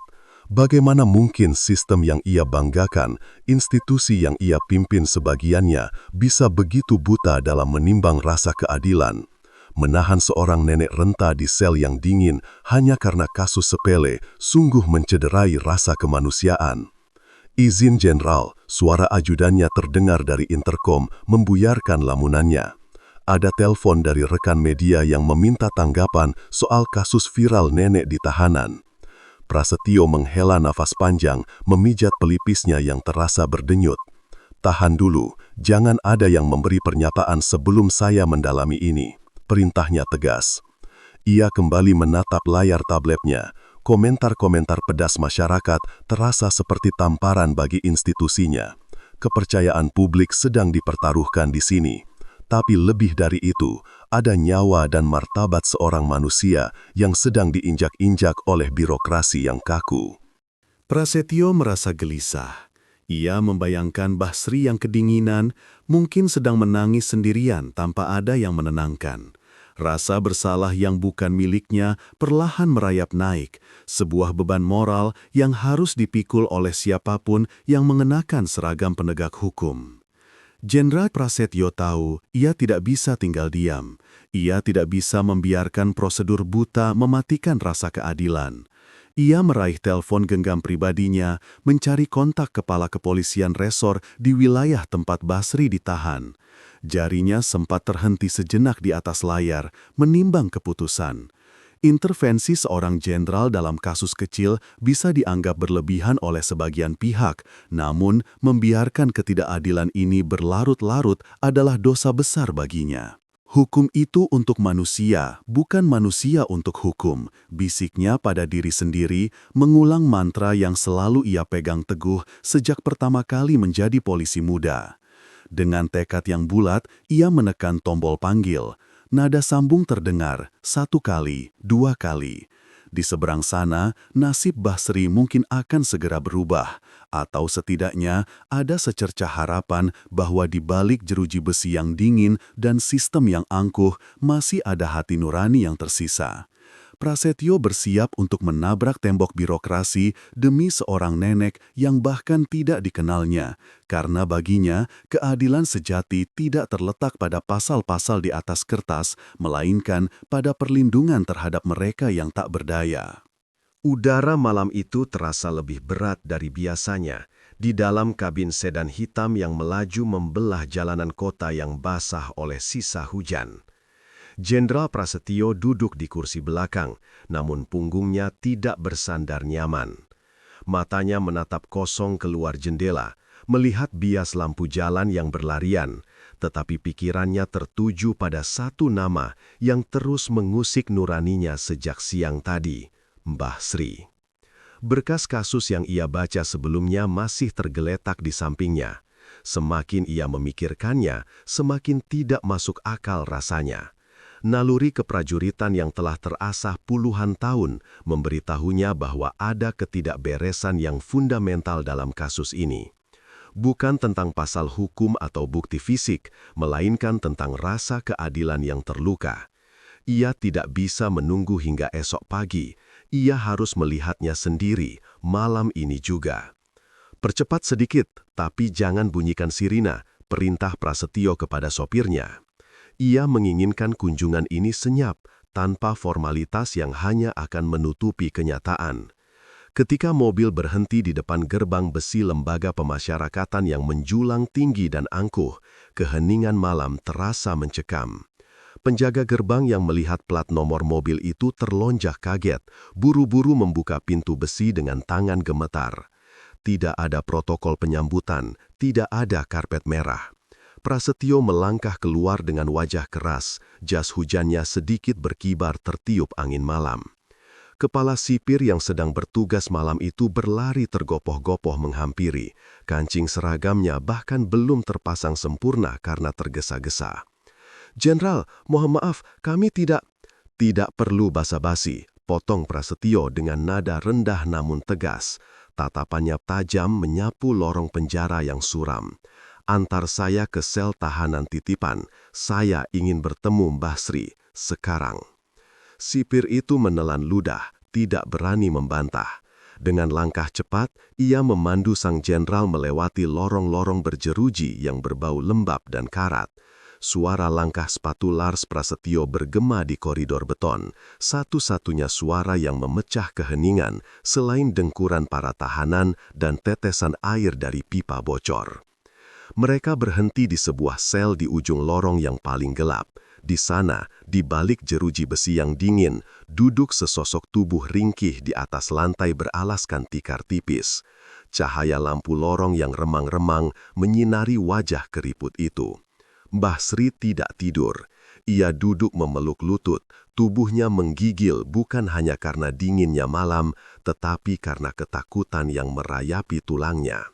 Speaker 10: Bagaimana mungkin sistem yang ia banggakan, institusi yang ia pimpin sebagiannya, bisa begitu buta dalam menimbang rasa keadilan? Menahan seorang nenek renta di sel yang dingin hanya karena kasus sepele, sungguh mencederai rasa kemanusiaan. Izin Jenderal, suara ajudannya terdengar dari interkom, membuyarkan lamunannya. Ada telepon dari rekan media yang meminta tanggapan soal kasus viral nenek di tahanan. Prasetyo menghela nafas panjang, memijat pelipisnya yang terasa berdenyut. Tahan dulu, jangan ada yang memberi pernyataan sebelum saya mendalami ini. Perintahnya tegas. Ia kembali menatap layar tabletnya. Komentar-komentar pedas masyarakat terasa seperti tamparan bagi institusinya. Kepercayaan publik sedang dipertaruhkan di sini. Tapi lebih dari itu, ada nyawa dan martabat seorang manusia yang sedang diinjak-injak oleh birokrasi yang kaku.
Speaker 9: Prasetyo merasa gelisah. Ia membayangkan Mbah Sri yang kedinginan, mungkin sedang menangis sendirian tanpa ada yang menenangkan. Rasa bersalah yang bukan miliknya perlahan merayap naik, sebuah beban moral yang harus dipikul oleh siapapun yang mengenakan seragam penegak hukum.
Speaker 8: Jenderal Prasetyo tahu ia tidak bisa tinggal diam. Ia tidak bisa membiarkan prosedur buta mematikan rasa keadilan. Ia meraih telepon genggam pribadinya, mencari kontak kepala kepolisian resor di wilayah tempat Basri ditahan. Jarinya sempat terhenti sejenak di atas layar, menimbang keputusan. Intervensi seorang jenderal dalam kasus kecil bisa dianggap berlebihan oleh sebagian pihak, namun membiarkan ketidakadilan ini berlarut-larut adalah dosa besar baginya. Hukum itu untuk manusia, bukan manusia untuk hukum, bisiknya pada diri sendiri, mengulang mantra yang selalu ia pegang teguh sejak pertama kali menjadi polisi muda. Dengan tekad yang bulat, ia menekan tombol panggil. Nada sambung terdengar, 1 kali, 2 kali. Di seberang sana, nasib Basri mungkin akan segera berubah, atau setidaknya ada secercah harapan bahwa di balik jeruji besi yang dingin dan sistem yang angkuh, masih ada hati nurani yang tersisa. Prasetyo bersiap untuk menabrak tembok birokrasi demi seorang nenek yang bahkan tidak dikenalnya, karena baginya keadilan sejati tidak terletak pada pasal-pasal di atas kertas, melainkan pada perlindungan terhadap mereka yang tak berdaya.
Speaker 9: Udara malam itu terasa lebih berat dari biasanya di dalam kabin sedan hitam yang melaju membelah jalanan kota yang basah oleh sisa hujan. Jenderal Prasetyo duduk di kursi belakang, namun punggungnya tidak bersandar nyaman. Matanya menatap kosong keluar jendela, melihat bias lampu jalan yang berlarian, tetapi pikirannya tertuju pada satu nama yang terus mengusik nuraninya sejak siang tadi, Mbah Sri. Berkas kasus yang ia baca sebelumnya masih tergeletak di sampingnya. Semakin ia memikirkannya, semakin tidak masuk akal rasanya. Naluri keprajuritan yang telah terasah puluhan tahun memberitahunya bahwa ada ketidakberesan yang fundamental dalam kasus ini. Bukan tentang pasal hukum atau bukti fisik, melainkan tentang rasa keadilan yang terluka. Ia tidak bisa menunggu hingga esok pagi. Ia harus melihatnya sendiri malam ini juga. Percepat sedikit, tapi jangan bunyikan sirina, perintah Prasetyo kepada sopirnya. Ia menginginkan kunjungan ini senyap, tanpa formalitas yang hanya akan menutupi kenyataan. Ketika mobil berhenti di depan gerbang besi lembaga pemasyarakatan yang menjulang tinggi dan angkuh, keheningan malam terasa mencekam. Penjaga gerbang yang melihat plat nomor mobil itu terlonjak kaget, buru-buru membuka pintu besi dengan tangan gemetar. Tidak ada protokol penyambutan, tidak ada karpet merah. Prasetyo melangkah keluar dengan wajah keras, jas hujannya sedikit berkibar tertiup angin malam. Kepala sipir yang sedang bertugas malam itu berlari tergopoh-gopoh menghampiri. Kancing seragamnya bahkan belum terpasang sempurna karena tergesa-gesa. "Jenderal, mohon maaf, kami tidak..." "Tidak perlu basa-basi," potong Prasetyo dengan nada rendah namun tegas. Tatapannya tajam menyapu lorong penjara yang suram. "Antar saya ke sel tahanan titipan. Saya ingin bertemu Mbah Sri, sekarang." Sipir itu menelan ludah, tidak berani membantah. Dengan langkah cepat, ia memandu sang jenderal melewati lorong-lorong berjeruji yang berbau lembab dan karat. Suara langkah sepatu Lars Prasetyo bergema di koridor beton, satu-satunya suara yang memecah keheningan selain dengkuran para tahanan dan tetesan air dari pipa bocor. Mereka berhenti di sebuah sel di ujung lorong yang paling gelap. Di sana, di balik jeruji besi yang dingin, duduk sesosok tubuh ringkih di atas lantai beralaskan tikar tipis. Cahaya lampu lorong yang remang-remang menyinari wajah keriput itu. Mbah Sri tidak tidur. Ia duduk memeluk lutut, tubuhnya menggigil bukan hanya karena dinginnya malam, tetapi karena ketakutan yang merayapi tulangnya.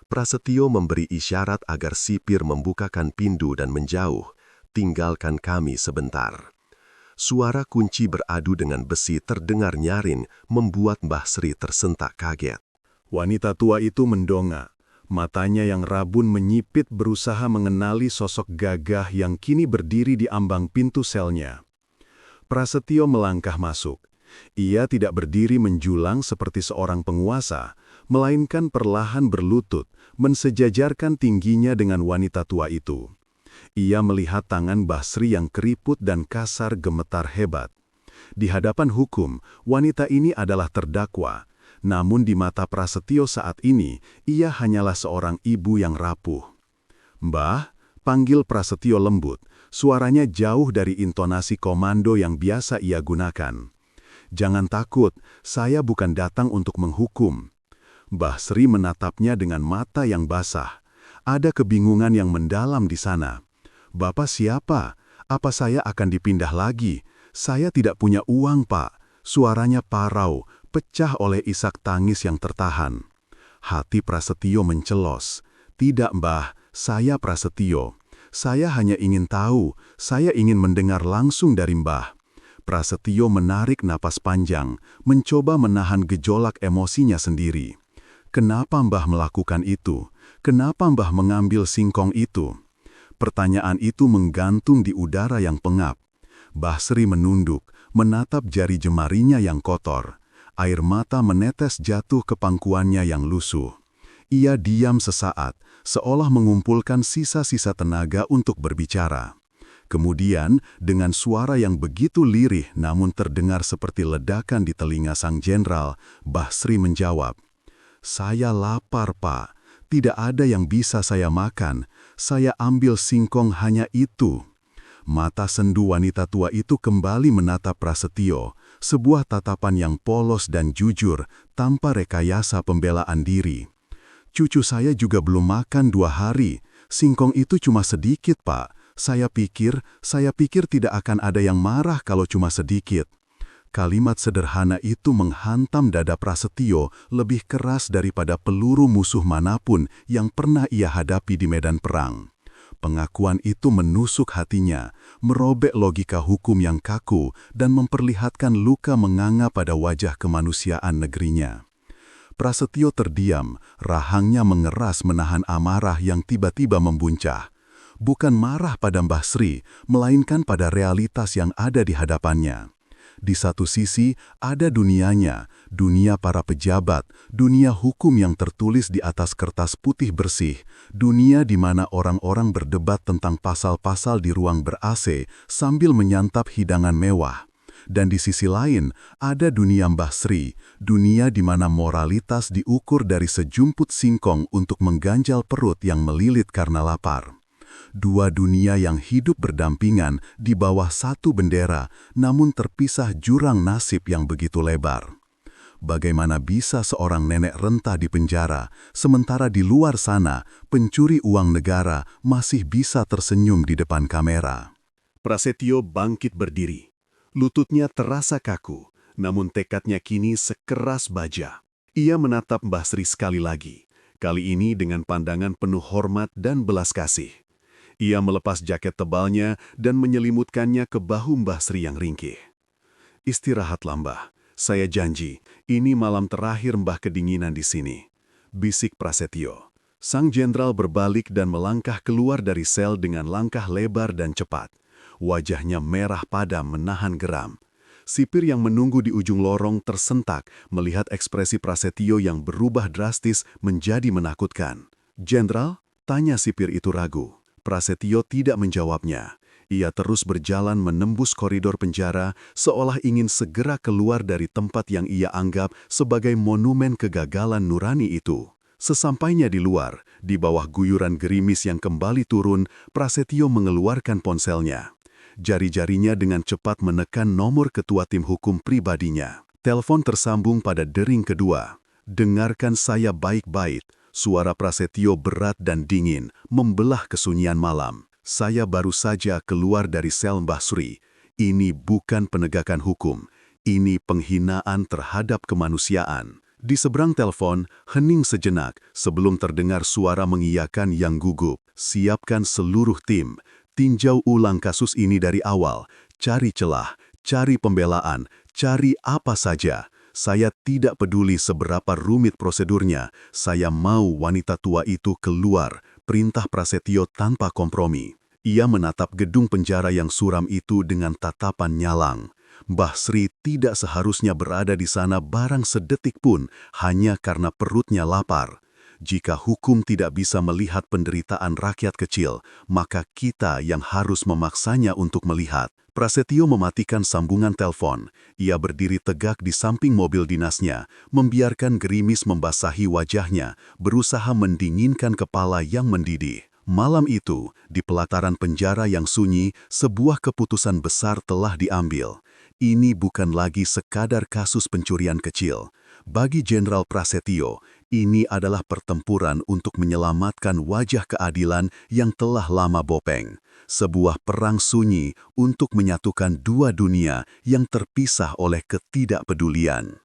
Speaker 9: Prasetyo memberi isyarat agar sipir membukakan pintu dan menjauh. "Tinggalkan kami sebentar." Suara kunci beradu dengan besi terdengar nyaring, membuat Mbah Sri tersentak kaget.
Speaker 8: Wanita tua itu mendongak. Matanya yang rabun menyipit berusaha mengenali sosok gagah yang kini berdiri di ambang pintu selnya. Prasetyo melangkah masuk. Ia tidak berdiri menjulang seperti seorang penguasa,
Speaker 10: melainkan perlahan berlutut, mensejajarkan tingginya dengan wanita tua itu. Ia melihat tangan Basri yang keriput dan kasar gemetar hebat. Di hadapan hukum, wanita ini adalah terdakwa, namun di mata Prasetyo saat ini, ia hanyalah seorang ibu yang rapuh. "Mbah," panggil Prasetyo lembut, suaranya jauh dari intonasi komando yang biasa ia gunakan. "Jangan takut, saya bukan datang untuk menghukum." Basri menatapnya dengan mata yang basah. Ada kebingungan yang mendalam di sana. "Bapak siapa? Apa saya akan dipindah lagi? Saya tidak punya uang, Pak." Suaranya parau, pecah oleh isak tangis yang tertahan. Hati Prasetyo mencelos. "Tidak, Mbah, saya Prasetyo. Saya hanya ingin tahu, saya ingin mendengar langsung dari Mbah." Prasetyo menarik napas panjang, mencoba menahan gejolak emosinya sendiri. Kenapa Mbah melakukan itu? Kenapa Mbah mengambil singkong itu? Pertanyaan itu menggantung di udara yang pengap. Basri menunduk, menatap jari jemarinya yang kotor. Air mata menetes jatuh ke pangkuannya yang lusuh. Ia diam sesaat, seolah mengumpulkan sisa-sisa tenaga untuk berbicara. Kemudian, dengan suara yang begitu lirih namun terdengar seperti ledakan di telinga sang jenderal, Basri menjawab, "Saya lapar, Pak. Tidak ada yang bisa saya makan. Saya ambil singkong hanya itu." Mata sendu wanita tua itu kembali menatap Prasetyo, sebuah tatapan yang polos dan jujur, tanpa rekayasa pembelaan diri. "Cucu saya juga belum makan 2 hari. Singkong itu cuma sedikit, Pak. Saya pikir tidak akan ada yang marah kalau cuma sedikit." Kalimat sederhana itu menghantam dada Prasetyo lebih keras daripada peluru musuh manapun yang pernah ia hadapi di medan perang. Pengakuan itu menusuk hatinya, merobek logika hukum yang kaku dan memperlihatkan luka menganga pada wajah kemanusiaan negerinya. Prasetyo terdiam, rahangnya mengeras menahan amarah yang tiba-tiba membuncah. Bukan marah pada Mbah Sri, melainkan pada realitas yang ada di hadapannya. Di satu sisi, ada dunianya, dunia para pejabat, dunia hukum yang tertulis di atas kertas putih bersih, dunia di mana orang-orang berdebat tentang pasal-pasal di ruang ber-AC sambil menyantap hidangan mewah. Dan di sisi lain, ada dunia Mbah Sri, dunia di mana moralitas diukur dari sejumput singkong untuk mengganjal perut yang melilit karena lapar. Dua dunia yang hidup berdampingan di bawah satu bendera, namun terpisah jurang nasib yang begitu lebar. Bagaimana bisa seorang nenek renta di penjara, sementara di luar sana pencuri uang negara masih bisa tersenyum di depan kamera?
Speaker 8: Prasetyo bangkit berdiri. Lututnya terasa kaku, namun tekadnya kini sekeras baja. Ia menatap Mbah Sri sekali lagi, kali ini dengan pandangan penuh hormat dan belas kasih. Ia melepas jaket tebalnya dan menyelimutkannya ke bahu Mbah Sri yang ringkih. "Istirahatlah, Mbah. Saya janji, ini malam terakhir Mbah kedinginan di sini," bisik Prasetyo. Sang jenderal berbalik dan melangkah keluar dari sel dengan langkah lebar dan cepat. Wajahnya merah padam menahan geram. Sipir yang menunggu di ujung lorong tersentak melihat ekspresi Prasetyo yang berubah drastis menjadi menakutkan. "Jenderal?" tanya sipir itu ragu. Prasetyo tidak menjawabnya. Ia terus berjalan menembus koridor penjara seolah ingin segera keluar dari tempat yang ia anggap sebagai monumen kegagalan nurani itu. Sesampainya di luar, di bawah guyuran gerimis yang kembali turun, Prasetyo mengeluarkan ponselnya. Jari-jarinya dengan cepat menekan nomor ketua tim hukum pribadinya. Telepon tersambung pada dering kedua. "Dengarkan saya baik-baik." Suara Prasetyo berat dan dingin, membelah kesunyian malam. "Saya baru saja keluar dari sel Mbah Sri. Ini bukan penegakan hukum. Ini penghinaan terhadap kemanusiaan." Di seberang telepon, hening sejenak sebelum terdengar suara mengiyakan yang gugup. "Siapkan seluruh tim. Tinjau ulang kasus ini dari awal. Cari celah, cari pembelaan, cari apa saja. Saya tidak peduli seberapa rumit prosedurnya. Saya mau wanita tua itu keluar," perintah Prasetyo tanpa kompromi. Ia menatap gedung penjara yang suram itu dengan tatapan nyalang.
Speaker 10: Mbah Sri tidak seharusnya berada di sana barang sedetik pun hanya karena perutnya lapar. Jika hukum tidak bisa melihat penderitaan rakyat kecil, maka kita yang harus memaksanya untuk melihat. Prasetyo mematikan sambungan telepon. Ia berdiri tegak di samping mobil dinasnya, membiarkan gerimis membasahi wajahnya, berusaha mendinginkan kepala yang mendidih. Malam itu, di pelataran penjara yang sunyi, sebuah keputusan besar telah diambil. Ini bukan lagi sekadar kasus pencurian kecil. Bagi Jenderal Prasetyo, ini adalah pertempuran untuk menyelamatkan wajah keadilan yang telah lama bopeng. Sebuah perang sunyi untuk menyatukan dua dunia yang terpisah oleh ketidakpedulian.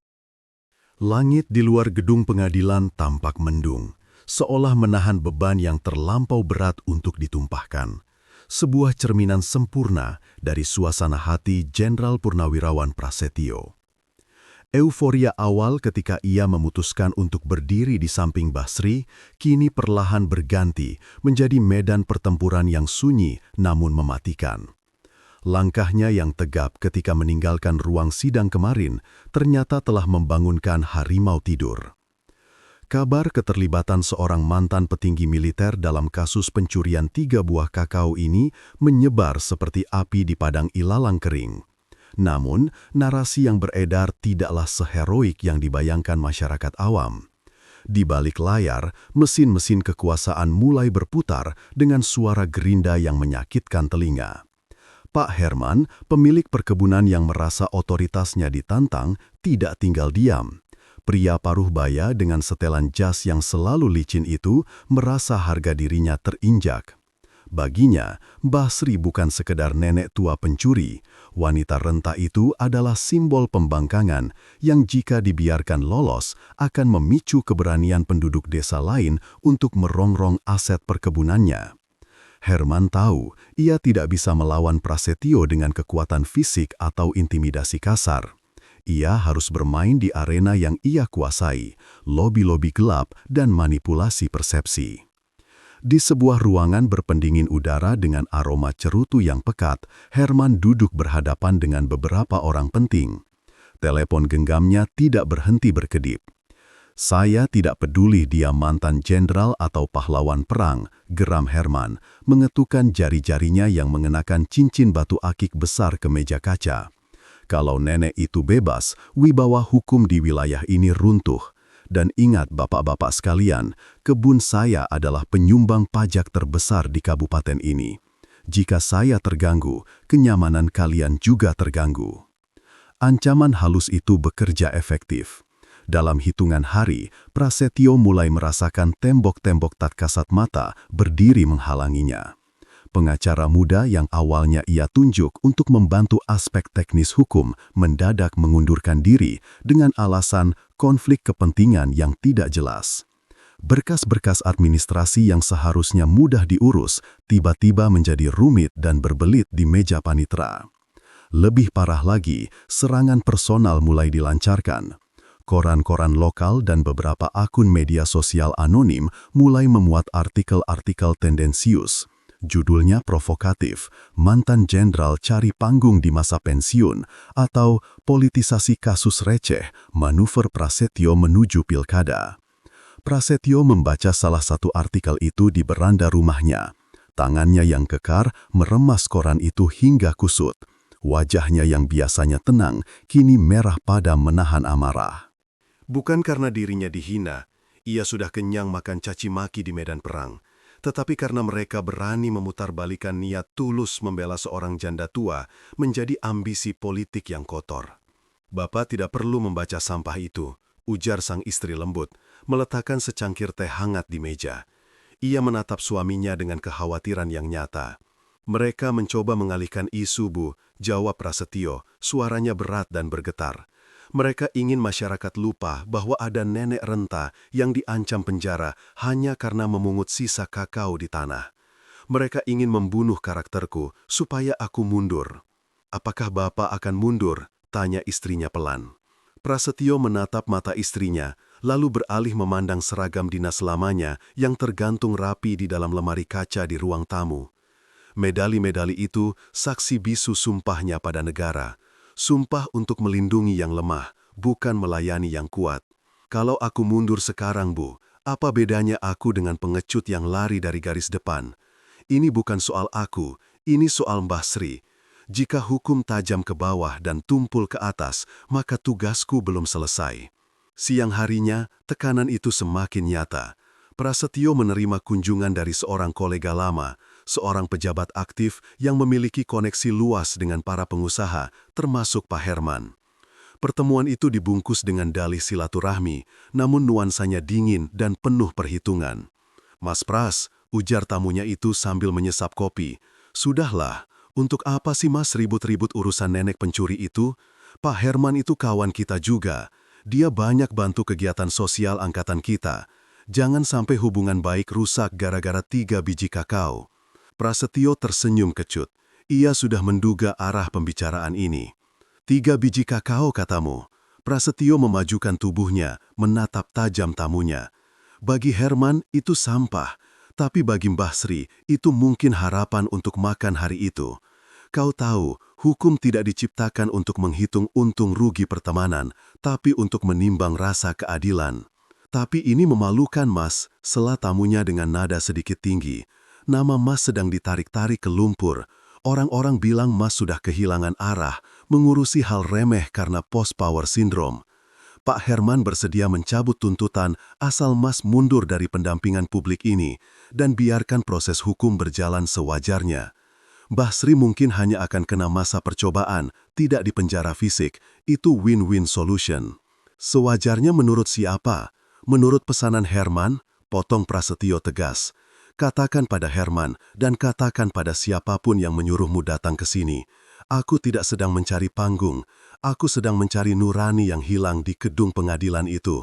Speaker 10: Langit di luar gedung pengadilan tampak mendung, seolah menahan beban yang terlampau berat untuk ditumpahkan. Sebuah cerminan sempurna dari suasana hati Jenderal Purnawirawan Prasetyo. Euforia awal ketika ia memutuskan untuk berdiri di samping Mbah Sri, kini perlahan berganti menjadi medan pertempuran yang sunyi namun mematikan. Langkahnya yang tegap ketika meninggalkan ruang sidang kemarin ternyata telah membangunkan harimau tidur. Kabar keterlibatan seorang mantan petinggi militer dalam kasus pencurian 3 buah kakao ini menyebar seperti api di padang ilalang kering. Namun, narasi yang beredar tidaklah seheroik yang dibayangkan masyarakat awam. Di balik layar, mesin-mesin kekuasaan mulai berputar dengan suara gerinda yang menyakitkan telinga. Pak Herman, pemilik perkebunan yang merasa otoritasnya ditantang, tidak tinggal diam. Pria paruh baya dengan setelan jas yang selalu licin itu merasa harga dirinya terinjak. Baginya, Mbah Sri bukan sekedar nenek tua pencuri. Wanita renta itu adalah simbol pembangkangan yang jika dibiarkan lolos akan memicu keberanian penduduk desa lain untuk merongrong aset perkebunannya. Herman tahu ia tidak bisa melawan Prasetyo dengan kekuatan fisik atau intimidasi kasar. Ia harus bermain di arena yang ia kuasai, lobi-lobi gelap dan manipulasi persepsi. Di sebuah ruangan berpendingin udara dengan aroma cerutu yang pekat, Herman duduk berhadapan dengan beberapa orang penting. Telepon genggamnya tidak berhenti berkedip. "Saya tidak peduli dia mantan jenderal atau pahlawan perang," geram Herman, mengetukkan jari-jarinya yang mengenakan cincin batu akik besar ke meja kaca. Kalau nenek itu bebas, wibawa hukum di wilayah ini runtuh. Dan ingat bapak-bapak sekalian, kebun saya adalah penyumbang pajak terbesar di kabupaten ini. Jika saya terganggu, kenyamanan kalian juga terganggu. Ancaman halus itu bekerja efektif. Dalam hitungan hari, Prasetyo mulai merasakan tembok-tembok tak kasat mata berdiri menghalanginya. Pengacara muda yang awalnya ia tunjuk untuk membantu aspek teknis hukum mendadak mengundurkan diri dengan alasan konflik kepentingan yang tidak jelas. Berkas-berkas administrasi yang seharusnya mudah diurus tiba-tiba menjadi rumit dan berbelit di meja panitera. Lebih parah lagi, serangan personal mulai dilancarkan. Koran-koran lokal dan beberapa akun media sosial anonim mulai memuat artikel-artikel tendensius. Judulnya provokatif, mantan jenderal cari panggung di masa pensiun, atau politisasi kasus receh, manuver Prasetyo menuju pilkada. Prasetyo membaca salah satu artikel itu di beranda rumahnya. Tangannya yang kekar meremas koran itu hingga kusut. Wajahnya yang biasanya tenang, kini merah padam menahan amarah. Bukan karena dirinya dihina, ia sudah kenyang makan caci maki di medan perang. Tetapi karena mereka berani memutarbalikan niat tulus membela seorang janda tua menjadi ambisi politik yang kotor. "Bapak tidak perlu membaca sampah itu," ujar sang istri lembut, meletakkan secangkir teh hangat di meja. Ia menatap suaminya dengan kekhawatiran yang nyata. "Mereka mencoba mengalihkan isu, Bu," jawab Prasetyo, suaranya berat dan bergetar. "Mereka ingin masyarakat lupa bahwa ada nenek renta yang diancam penjara hanya karena memungut sisa kakao di tanah. Mereka ingin membunuh karakterku supaya aku mundur." "Apakah Bapak akan mundur?" tanya istrinya pelan. Prasetyo menatap mata istrinya, lalu beralih memandang seragam dinas lamanya yang tergantung rapi di dalam lemari kaca di ruang tamu. Medali-medali itu saksi bisu sumpahnya pada negara.
Speaker 9: Sumpah untuk melindungi yang lemah, bukan melayani yang kuat. Kalau aku mundur sekarang, Bu, apa bedanya aku dengan pengecut yang lari dari garis depan? Ini bukan soal aku, ini soal Mbah Sri. Jika hukum tajam ke bawah dan tumpul ke atas, maka tugasku belum selesai. Siang harinya, tekanan itu semakin nyata. Prasetyo menerima kunjungan dari seorang kolega lama, seorang pejabat aktif yang memiliki koneksi luas dengan para pengusaha, termasuk Pak Herman. Pertemuan itu dibungkus dengan dalih silaturahmi, namun nuansanya dingin dan penuh perhitungan. "Mas Pras," ujar tamunya itu sambil menyesap kopi. "Sudahlah, untuk apa sih Mas ribut-ribut urusan nenek pencuri itu? Pak Herman itu kawan kita juga. Dia banyak bantu kegiatan sosial angkatan kita. Jangan sampai hubungan baik rusak gara-gara 3 biji kakao." Prasetyo tersenyum kecut. Ia sudah menduga arah pembicaraan ini. 3 biji kakao katamu. Prasetyo memajukan tubuhnya, menatap tajam tamunya. Bagi Herman itu sampah, tapi bagi Mbah Sri itu mungkin harapan untuk makan hari itu. Kau tahu, hukum tidak diciptakan untuk menghitung untung rugi pertemanan, tapi untuk menimbang rasa keadilan. "Tapi ini memalukan, Mas," sela tamunya dengan nada sedikit tinggi. "Nama Mas sedang ditarik-tarik ke lumpur. Orang-orang bilang Mas sudah kehilangan arah, mengurusi hal remeh karena post-power syndrome. Pak Herman bersedia mencabut tuntutan asal Mas mundur dari pendampingan publik ini dan biarkan proses hukum berjalan sewajarnya. Mbah Sri mungkin hanya akan kena masa percobaan, tidak dipenjara fisik. Itu win-win solution." "Sewajarnya menurut siapa? Menurut pesanan Herman?" potong Prasetyo tegas. "Katakan pada Herman dan katakan pada siapapun yang menyuruhmu datang ke sini. Aku tidak sedang mencari panggung. Aku sedang mencari nurani yang hilang di gedung pengadilan itu.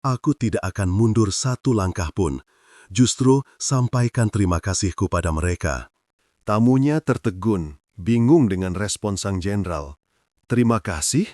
Speaker 9: Aku tidak akan mundur 1 langkah pun. Justru sampaikan terima kasihku pada mereka." Tamunya tertegun, bingung dengan respon sang jenderal. "Terima kasih?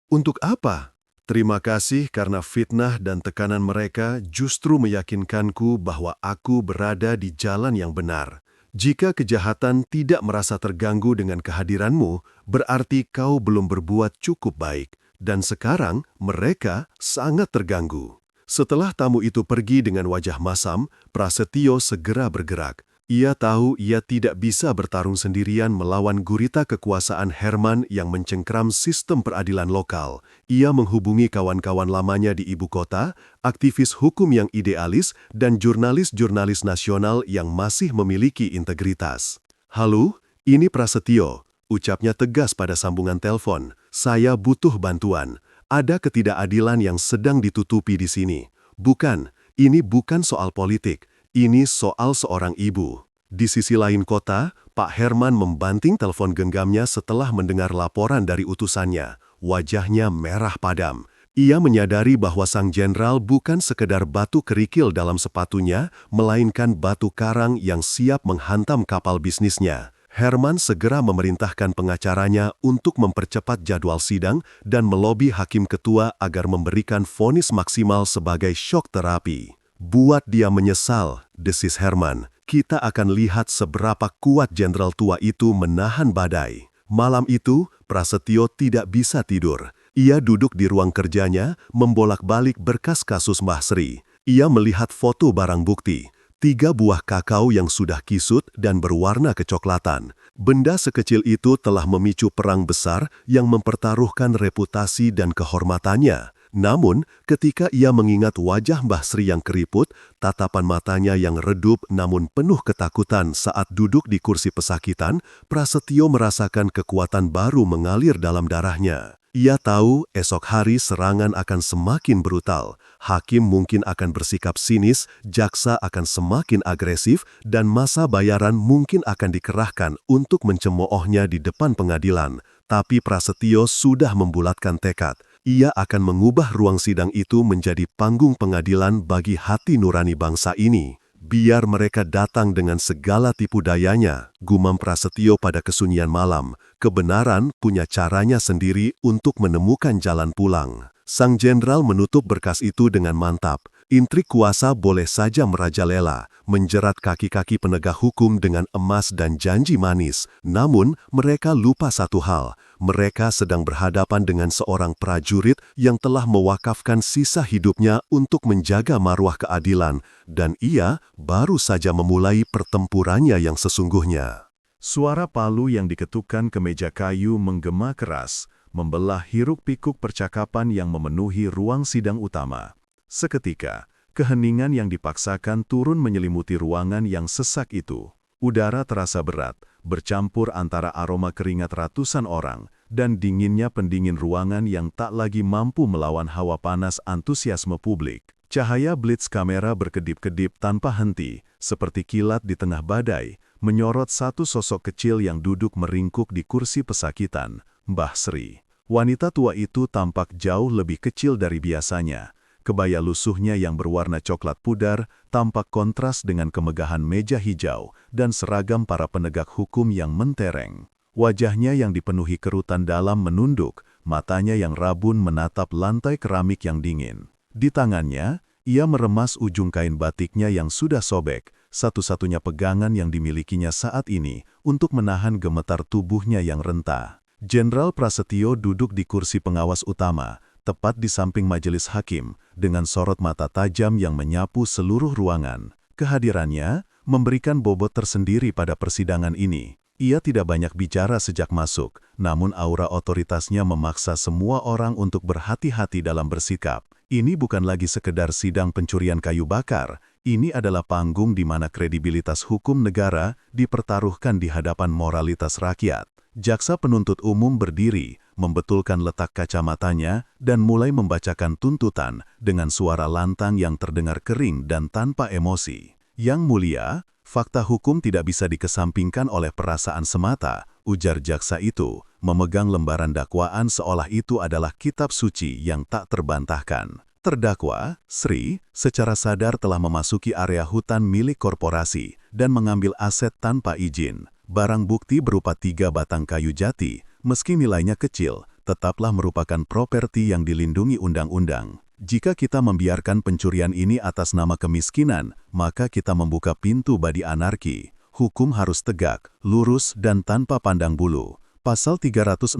Speaker 9: Untuk apa?" "Terima kasih karena fitnah dan tekanan mereka justru meyakinkanku bahwa aku berada di jalan yang benar. Jika kejahatan tidak merasa terganggu dengan kehadiranmu, berarti kau belum berbuat cukup baik. Dan sekarang mereka sangat terganggu." Setelah tamu itu pergi dengan wajah masam, Prasetyo segera bergerak. Ia tahu ia tidak bisa bertarung sendirian melawan gurita kekuasaan Herman yang mencengkram sistem peradilan lokal. Ia menghubungi kawan-kawan lamanya di ibu kota, aktivis hukum yang idealis, dan jurnalis-jurnalis nasional yang masih memiliki integritas. "Halo, ini Prasetyo," ucapnya tegas pada sambungan telepon. "Saya butuh bantuan. Ada ketidakadilan yang sedang ditutupi di sini. Bukan, ini bukan soal politik. Ini soal seorang ibu." Di sisi lain kota, Pak Herman membanting telepon genggamnya setelah mendengar laporan dari utusannya. Wajahnya merah padam. Ia menyadari bahwa sang jenderal bukan sekedar batu kerikil dalam sepatunya, melainkan batu karang yang siap menghantam kapal bisnisnya. Herman segera memerintahkan pengacaranya untuk mempercepat jadwal sidang dan melobi hakim ketua agar memberikan vonis maksimal sebagai syok terapi. "Buat dia menyesal," desis Herman. "Kita akan lihat seberapa kuat jenderal tua itu menahan badai." Malam itu, Prasetyo tidak bisa tidur. Ia duduk di ruang kerjanya, membolak-balik berkas kasus Mbah Sri. Ia melihat foto barang bukti. 3 buah kakao yang sudah kisut dan berwarna kecoklatan. Benda sekecil itu telah memicu perang besar yang mempertaruhkan reputasi dan kehormatannya. Namun, ketika ia mengingat wajah Mbah Sri yang keriput, tatapan matanya yang redup namun penuh ketakutan saat duduk di kursi pesakitan, Prasetyo merasakan kekuatan baru mengalir dalam darahnya. Ia tahu esok hari serangan akan semakin brutal, hakim mungkin akan bersikap sinis, jaksa akan semakin agresif, dan masa bayaran mungkin akan dikerahkan untuk mencemoohnya di depan pengadilan. Tapi Prasetyo sudah membulatkan tekad. Ia akan mengubah ruang sidang itu menjadi panggung pengadilan bagi hati nurani bangsa ini. "Biar mereka datang dengan segala tipu dayanya," gumam Prasetyo pada kesunyian malam. "Kebenaran punya caranya sendiri untuk menemukan jalan pulang." Sang jenderal menutup berkas itu dengan mantap. Intrik kuasa boleh saja merajalela, menjerat kaki-kaki penegak hukum dengan emas dan janji manis. Namun, mereka lupa satu hal. Mereka sedang berhadapan dengan seorang prajurit yang telah mewakafkan sisa hidupnya untuk menjaga marwah keadilan, dan ia baru saja memulai pertempurannya yang sesungguhnya.
Speaker 10: Suara palu yang diketukkan ke meja kayu menggema keras, membelah hiruk-pikuk percakapan yang memenuhi ruang sidang utama. Seketika, keheningan yang dipaksakan turun menyelimuti ruangan yang sesak itu. Udara terasa berat, bercampur antara aroma keringat ratusan orang dan dinginnya pendingin ruangan yang tak lagi mampu melawan hawa panas antusiasme publik. Cahaya blitz kamera berkedip-kedip tanpa henti, seperti kilat di tengah badai, menyorot satu sosok kecil yang duduk meringkuk di kursi pesakitan, Mbah Sri. Wanita tua itu tampak jauh lebih kecil dari biasanya. Kebaya lusuhnya yang berwarna coklat pudar tampak kontras dengan kemegahan meja hijau dan seragam para penegak hukum yang mentereng. Wajahnya yang dipenuhi kerutan dalam menunduk, matanya yang rabun menatap lantai keramik yang dingin. Di tangannya, ia meremas ujung kain batiknya yang sudah sobek, satu-satunya pegangan yang dimilikinya saat ini untuk menahan gemetar tubuhnya yang renta. Jenderal Prasetyo duduk di kursi pengawas utama, tepat di samping majelis hakim, dengan sorot mata tajam yang menyapu seluruh ruangan. Kehadirannya memberikan bobot tersendiri pada persidangan ini. Ia tidak banyak bicara sejak masuk, namun aura otoritasnya memaksa semua orang untuk berhati-hati dalam bersikap. Ini bukan lagi sekedar sidang pencurian kayu bakar, ini adalah panggung di mana kredibilitas hukum negara dipertaruhkan di hadapan moralitas rakyat. Jaksa penuntut umum berdiri, membetulkan letak kacamatanya, dan mulai membacakan tuntutan dengan suara lantang yang terdengar kering dan tanpa emosi. Yang mulia, fakta hukum tidak bisa dikesampingkan oleh perasaan semata, ujar jaksa itu, memegang lembaran dakwaan seolah itu adalah kitab suci yang tak terbantahkan. Terdakwa, Sri, secara sadar telah memasuki area hutan milik korporasi dan mengambil aset tanpa izin. Barang bukti berupa 3 batang kayu jati, meski nilainya kecil, tetaplah merupakan properti yang dilindungi undang-undang. Jika kita membiarkan pencurian ini atas nama kemiskinan, maka kita membuka pintu bagi anarki. Hukum harus tegak, lurus, dan tanpa pandang bulu. Pasal 362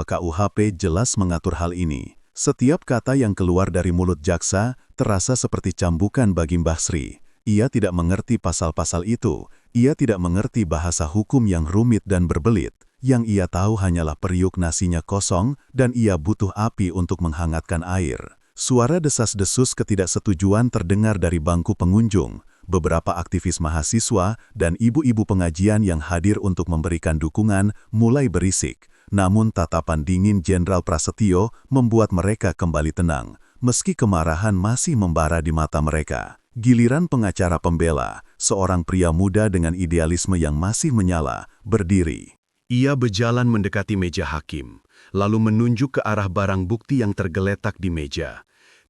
Speaker 10: KUHP jelas mengatur hal ini. Setiap kata yang keluar dari mulut jaksa terasa seperti cambukan bagi Mbah Sri. Ia tidak mengerti pasal-pasal itu. Ia tidak mengerti bahasa hukum yang rumit dan berbelit. Yang ia tahu hanyalah periuk nasinya kosong dan ia butuh api untuk menghangatkan air. Suara desas-desus ketidaksetujuan terdengar dari bangku pengunjung. Beberapa aktivis mahasiswa dan ibu-ibu pengajian yang hadir untuk memberikan dukungan mulai berisik. Namun tatapan dingin Jenderal Prasetyo membuat mereka kembali tenang, meski kemarahan masih membara di mata mereka. Giliran pengacara pembela, seorang pria muda dengan idealisme yang masih menyala, berdiri. Ia berjalan mendekati meja hakim, lalu menunjuk ke arah barang bukti yang tergeletak di meja.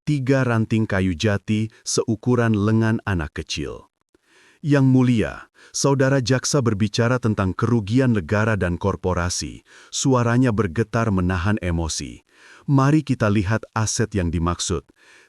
Speaker 10: 3 ranting kayu jati seukuran lengan anak kecil. Yang mulia, saudara jaksa berbicara tentang kerugian negara dan korporasi. Suaranya bergetar menahan emosi. Mari kita lihat aset yang dimaksud.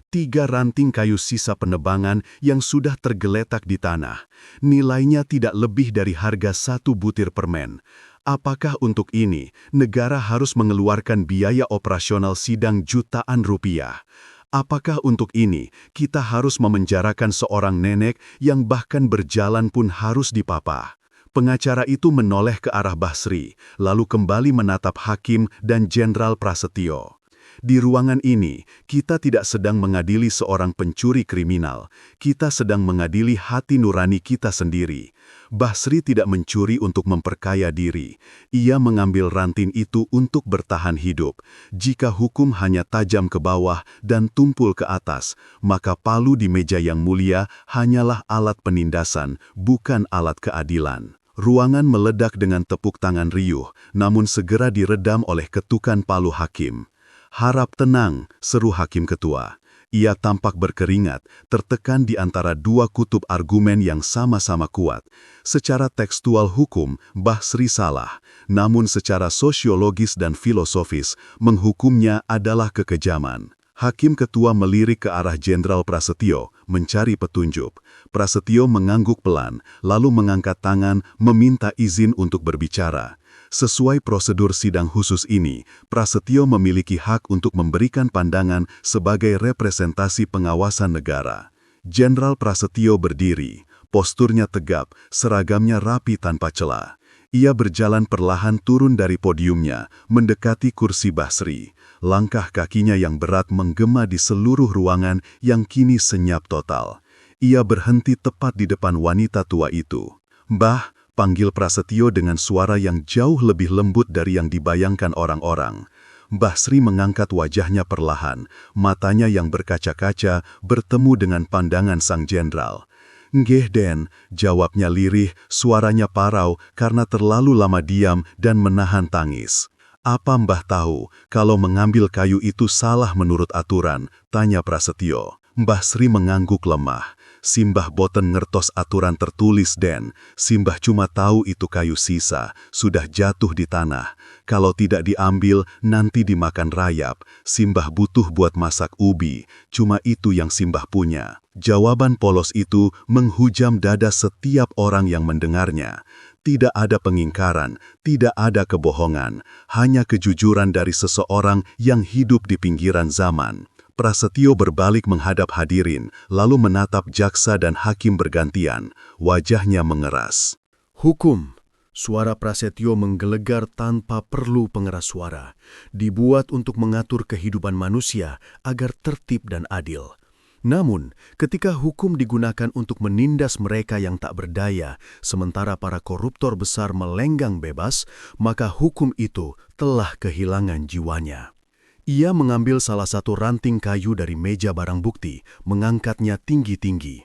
Speaker 10: 3 ranting kayu sisa penebangan yang sudah tergeletak di tanah. Nilainya tidak lebih dari harga 1 butir permen. Apakah untuk ini, negara harus mengeluarkan biaya operasional sidang jutaan rupiah? Apakah untuk ini, kita harus memenjarakan seorang nenek yang bahkan berjalan pun harus dipapah? Pengacara itu menoleh ke arah Mbah Sri, lalu kembali menatap hakim dan Jenderal Prasetyo. Di ruangan ini, kita tidak sedang mengadili seorang pencuri kriminal. Kita sedang mengadili hati nurani kita sendiri. Mbah Sri tidak mencuri untuk memperkaya diri. Ia mengambil ranting itu untuk bertahan hidup. Jika hukum hanya tajam ke bawah dan tumpul ke atas, maka palu di meja yang mulia hanyalah alat penindasan, bukan alat keadilan. Ruangan meledak dengan tepuk tangan riuh, namun segera diredam oleh ketukan palu hakim. "Harap tenang," seru hakim ketua. Ia tampak berkeringat, tertekan di antara 2 kutub argumen yang sama-sama kuat. Secara tekstual hukum, Mbah Sri salah, namun secara sosiologis dan filosofis, menghukumnya adalah kekejaman. Hakim Ketua melirik ke arah Jenderal Prasetyo, mencari petunjuk. Prasetyo mengangguk pelan, lalu mengangkat tangan, meminta izin untuk berbicara. Sesuai prosedur sidang khusus ini, Prasetyo memiliki hak untuk memberikan pandangan sebagai representasi pengawasan negara. Jenderal Prasetyo berdiri, posturnya tegap, seragamnya rapi tanpa celah. Ia berjalan perlahan turun dari podiumnya, mendekati kursi Basri. Langkah kakinya yang berat menggema di seluruh ruangan yang kini senyap total. Ia berhenti tepat di depan wanita tua itu. "Mbah," panggil Prasetyo dengan suara yang jauh lebih lembut dari yang dibayangkan orang-orang. Basri mengangkat wajahnya perlahan, matanya yang berkaca-kaca bertemu dengan pandangan sang jenderal. "Nggih, Den," jawabnya lirih, suaranya parau karena terlalu lama diam dan menahan tangis. "Apa Mbah tahu kalau mengambil kayu itu salah menurut aturan?" tanya Prasetyo. Mbah Sri mengangguk lemah. "Simbah boten ngertos aturan tertulis, Den. Simbah cuma tahu itu kayu sisa, sudah jatuh di tanah. Kalau tidak diambil, nanti dimakan rayap. Simbah butuh buat masak ubi, cuma itu yang Simbah punya." Jawaban polos itu menghujam dada setiap orang yang mendengarnya. Tidak ada pengingkaran, tidak ada kebohongan, hanya kejujuran dari seseorang yang hidup di pinggiran zaman. Prasetyo berbalik menghadap hadirin, lalu menatap jaksa dan hakim bergantian. Wajahnya mengeras.
Speaker 8: Hukum. Suara Prasetyo menggelegar tanpa perlu pengeras suara. Dibuat untuk mengatur kehidupan manusia agar tertib dan adil. Namun, ketika hukum digunakan untuk menindas mereka yang tak berdaya, sementara para koruptor besar melenggang bebas, maka hukum itu telah kehilangan jiwanya. Ia mengambil salah satu ranting kayu dari meja barang bukti, mengangkatnya tinggi-tinggi.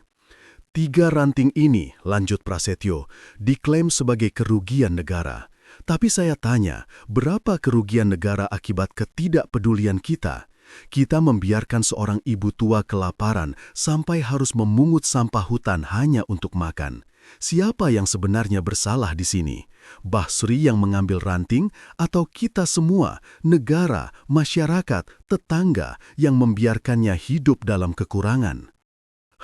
Speaker 8: 3 ranting ini, lanjut Prasetyo, diklaim sebagai kerugian negara. Tapi saya tanya, berapa kerugian negara akibat ketidakpedulian kita? Kita membiarkan seorang ibu tua kelaparan sampai harus memungut sampah hutan hanya untuk makan. Siapa yang sebenarnya bersalah di sini? Basri yang mengambil ranting atau kita semua, negara, masyarakat, tetangga yang membiarkannya hidup dalam kekurangan?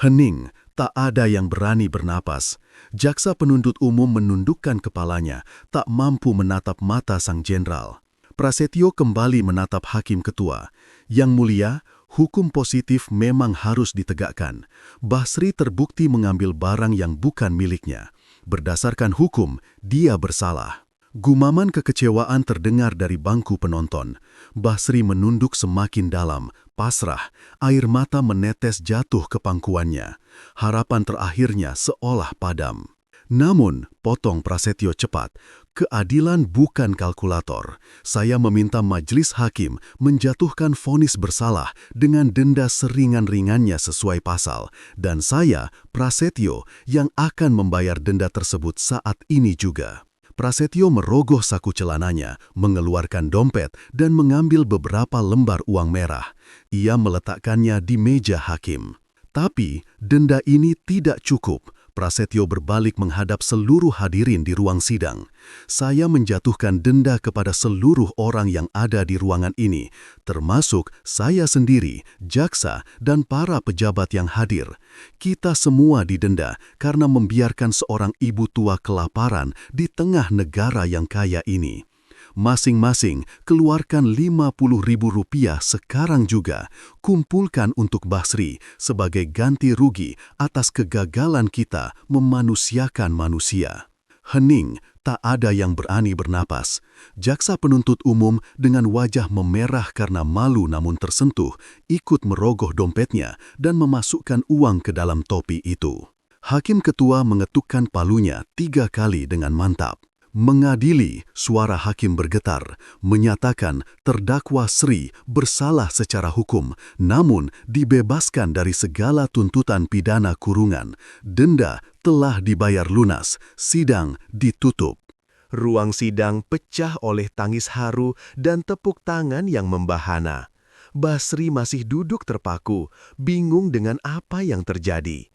Speaker 8: Hening, tak ada yang berani bernapas. Jaksa penuntut umum menundukkan kepalanya, tak mampu menatap mata sang jenderal. Prasetyo kembali menatap hakim ketua. "Yang mulia, hukum positif memang harus ditegakkan. Basri terbukti mengambil barang yang bukan miliknya. Berdasarkan hukum, dia bersalah." Gumaman kekecewaan terdengar dari bangku penonton. Basri menunduk semakin dalam, pasrah, air mata menetes jatuh ke pangkuannya. Harapan terakhirnya seolah padam. Namun, potong Prasetyo cepat, keadilan bukan kalkulator. Saya meminta majelis hakim menjatuhkan vonis bersalah dengan denda seringan-ringannya sesuai pasal, dan saya, Prasetyo, yang akan membayar denda tersebut saat ini juga. Prasetyo merogoh saku celananya, mengeluarkan dompet, dan mengambil beberapa lembar uang merah. Ia meletakkannya di meja hakim. Tapi, denda ini tidak cukup. Prasetyo berbalik menghadap seluruh hadirin di ruang sidang. "Saya menjatuhkan denda kepada seluruh orang yang ada di ruangan ini, termasuk saya sendiri, jaksa, dan para pejabat yang hadir. Kita semua didenda karena membiarkan seorang ibu tua kelaparan di tengah negara yang kaya ini. Masing-masing keluarkan Rp50.000 sekarang juga. Kumpulkan untuk Basri sebagai ganti rugi atas kegagalan kita memanusiakan manusia." Hening, tak ada yang berani bernapas. Jaksa penuntut umum dengan wajah memerah karena malu namun tersentuh, ikut merogoh dompetnya dan memasukkan uang ke dalam topi itu. Hakim ketua mengetukkan palunya 3 kali dengan mantap. Mengadili, suara hakim bergetar, menyatakan terdakwa Sri bersalah secara hukum, namun dibebaskan dari segala tuntutan pidana kurungan. Denda telah dibayar lunas, sidang ditutup.
Speaker 9: Ruang sidang pecah oleh tangis haru dan tepuk tangan yang membahana. Basri masih duduk terpaku, bingung dengan apa yang terjadi.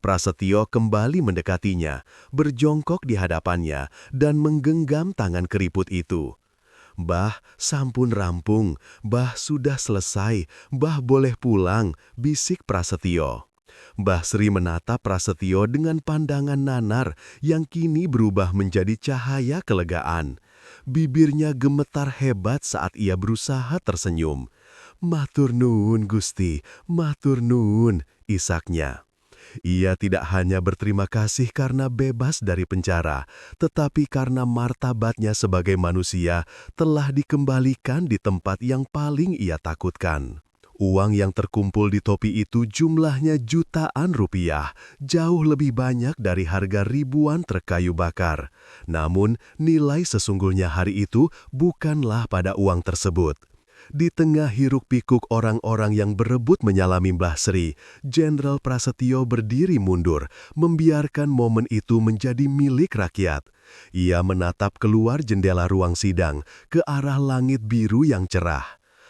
Speaker 9: Prasetyo kembali mendekatinya, berjongkok di hadapannya, dan menggenggam tangan keriput itu. "Mbah, sampun rampung. Mbah sudah selesai. Mbah boleh pulang," bisik Prasetyo. Mbah Sri menatap Prasetyo dengan pandangan nanar yang kini berubah menjadi cahaya kelegaan. Bibirnya gemetar hebat saat ia berusaha tersenyum. "Matur nuwun Gusti, matur nuwun," isaknya. Ia tidak hanya berterima kasih karena bebas dari penjara, tetapi karena martabatnya sebagai manusia telah dikembalikan di tempat yang paling ia takutkan. Uang yang terkumpul di topi itu jumlahnya jutaan rupiah, jauh lebih banyak dari harga ribuan truk kayu bakar. Namun, nilai sesungguhnya hari itu bukanlah pada uang tersebut. Di tengah hiruk-pikuk orang-orang yang berebut menyalami Mbah Sri, Jenderal Prasetyo berdiri mundur, membiarkan momen itu menjadi milik rakyat. Ia menatap keluar jendela ruang sidang, ke arah langit biru yang cerah.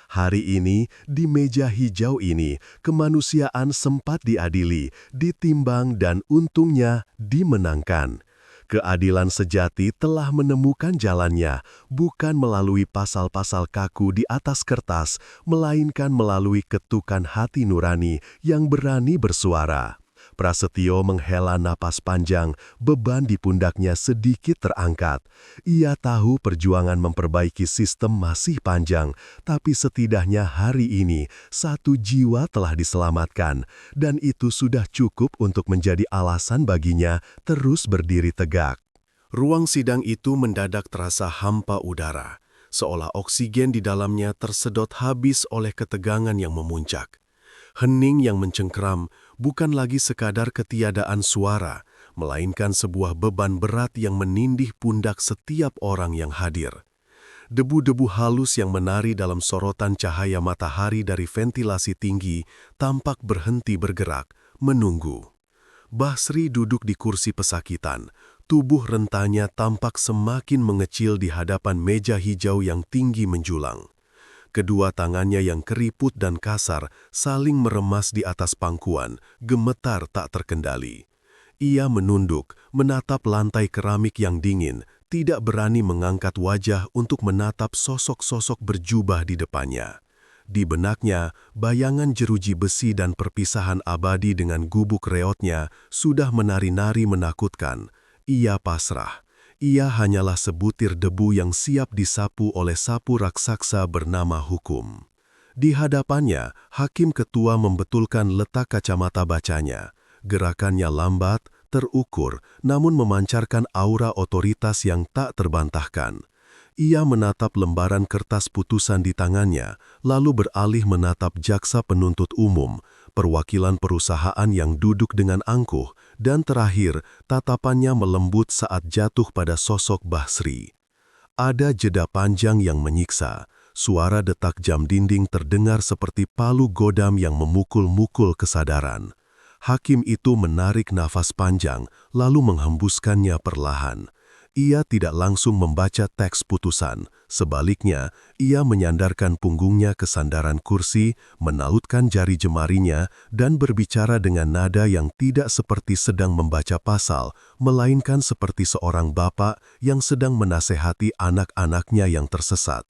Speaker 9: Hari ini, di meja hijau ini, kemanusiaan sempat diadili, ditimbang dan untungnya dimenangkan. Keadilan sejati telah menemukan jalannya, bukan melalui pasal-pasal kaku di atas kertas, melainkan melalui ketukan hati nurani yang berani bersuara. Prasetyo menghela napas panjang, beban di pundaknya sedikit terangkat. Ia tahu perjuangan memperbaiki sistem masih panjang, tapi setidaknya hari ini satu jiwa telah diselamatkan, dan itu sudah cukup untuk menjadi alasan baginya terus berdiri tegak. Ruang sidang itu mendadak terasa hampa udara, seolah oksigen di dalamnya tersedot habis oleh ketegangan yang memuncak. Hening yang mencengkeram bukan lagi sekadar ketiadaan suara, melainkan sebuah beban berat yang menindih pundak setiap orang yang hadir. Debu-debu halus yang menari dalam sorotan cahaya matahari dari ventilasi tinggi tampak berhenti bergerak, menunggu. Mbah Sri duduk di kursi pesakitan, tubuh rentanya tampak semakin mengecil di hadapan meja hijau yang tinggi menjulang. Kedua tangannya yang keriput dan kasar saling meremas di atas pangkuan, gemetar tak terkendali. Ia menunduk, menatap lantai keramik yang dingin, tidak berani mengangkat wajah untuk menatap sosok-sosok berjubah di depannya. Di benaknya, bayangan jeruji besi dan perpisahan abadi dengan gubuk reotnya sudah menari-nari menakutkan. Ia pasrah. Ia hanyalah sebutir debu yang siap disapu oleh sapu raksasa bernama hukum. Di hadapannya, hakim ketua membetulkan letak kacamata bacanya. Gerakannya lambat, terukur, namun memancarkan aura otoritas yang tak terbantahkan. Ia menatap lembaran kertas putusan di tangannya, lalu beralih menatap jaksa penuntut umum, perwakilan perusahaan yang duduk dengan angkuh, dan terakhir, tatapannya melembut saat jatuh pada sosok Mbah Sri. Ada jeda panjang yang menyiksa, suara detak jam dinding terdengar seperti palu godam yang memukul-mukul kesadaran. Hakim itu menarik nafas panjang, lalu menghembuskannya perlahan. Ia tidak langsung membaca teks putusan. Sebaliknya, ia menyandarkan punggungnya ke sandaran kursi, menautkan jari jemarinya, dan berbicara dengan nada yang tidak seperti sedang membaca pasal, melainkan seperti seorang bapak yang sedang menasehati anak-anaknya yang tersesat.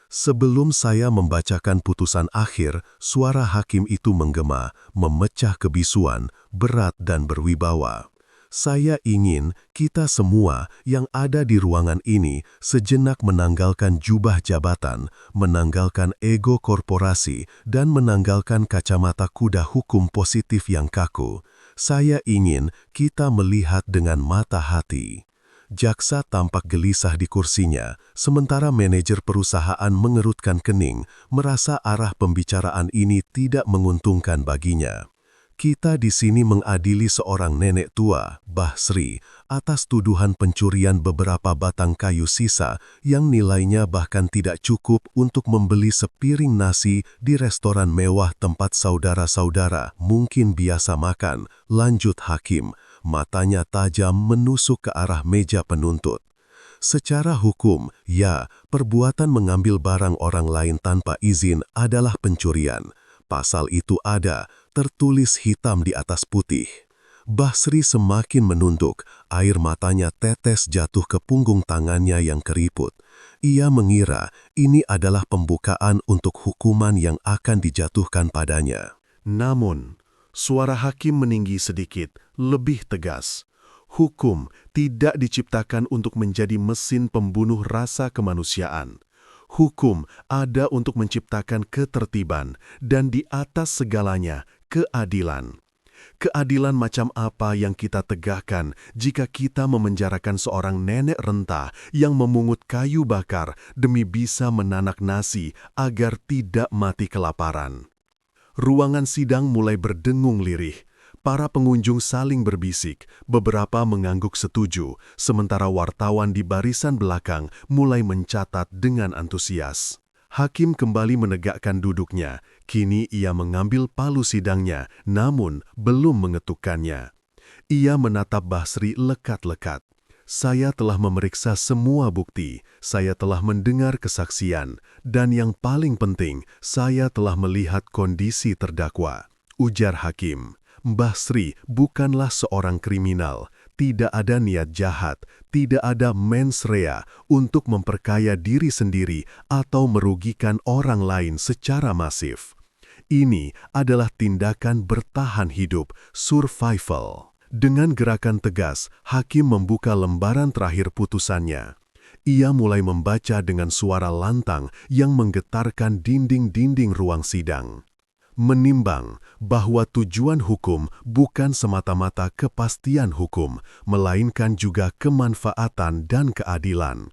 Speaker 9: "Sebelum saya membacakan putusan akhir, suara hakim itu menggema, memecah kebisuan, berat dan berwibawa. Saya ingin kita semua yang ada di ruangan ini sejenak menanggalkan jubah jabatan, menanggalkan ego korporasi, dan menanggalkan kacamata kuda hukum positif yang kaku. Saya ingin kita melihat dengan mata hati." Jaksa tampak gelisah di kursinya, sementara manajer perusahaan mengerutkan kening, merasa arah pembicaraan ini tidak menguntungkan baginya. "Kita di sini mengadili seorang nenek tua, Mbah Sri, atas tuduhan pencurian beberapa batang kayu sisa yang nilainya bahkan tidak cukup untuk membeli sepiring nasi di restoran mewah tempat saudara-saudara mungkin biasa makan," lanjut hakim, matanya tajam menusuk ke arah meja penuntut. "Secara hukum, ya, perbuatan mengambil barang orang lain tanpa izin adalah pencurian. Pasal itu ada, tertulis hitam di atas putih. Basri semakin menunduk, air matanya tetes jatuh ke punggung tangannya yang keriput. Ia mengira ini adalah pembukaan untuk hukuman yang akan dijatuhkan padanya. Namun, suara hakim meninggi sedikit, lebih tegas. Hukum tidak diciptakan untuk menjadi mesin pembunuh rasa kemanusiaan. Hukum ada untuk menciptakan ketertiban dan di atas segalanya, keadilan. Keadilan macam apa yang kita tegakkan jika kita memenjarakan seorang nenek renta yang memungut kayu bakar demi bisa menanak nasi agar tidak mati kelaparan? Ruangan sidang mulai berdengung lirih. Para pengunjung saling berbisik, beberapa mengangguk setuju, sementara wartawan di barisan belakang mulai mencatat dengan antusias. Hakim kembali menegakkan duduknya. Kini ia mengambil palu sidangnya, namun belum mengetukkannya. Ia menatap Basri lekat-lekat. Saya telah memeriksa semua bukti, saya telah mendengar kesaksian, dan yang paling penting, saya telah melihat kondisi terdakwa. Ujar hakim. Basri bukanlah seorang kriminal. Tidak ada niat jahat, tidak ada mens rea untuk memperkaya diri sendiri atau merugikan orang lain secara masif. Ini adalah tindakan bertahan hidup, survival. Dengan gerakan tegas, hakim membuka lembaran terakhir putusannya. Ia mulai membaca dengan suara lantang yang menggetarkan dinding-dinding ruang sidang. Menimbang bahwa tujuan hukum bukan semata-mata kepastian hukum, melainkan juga kemanfaatan dan keadilan.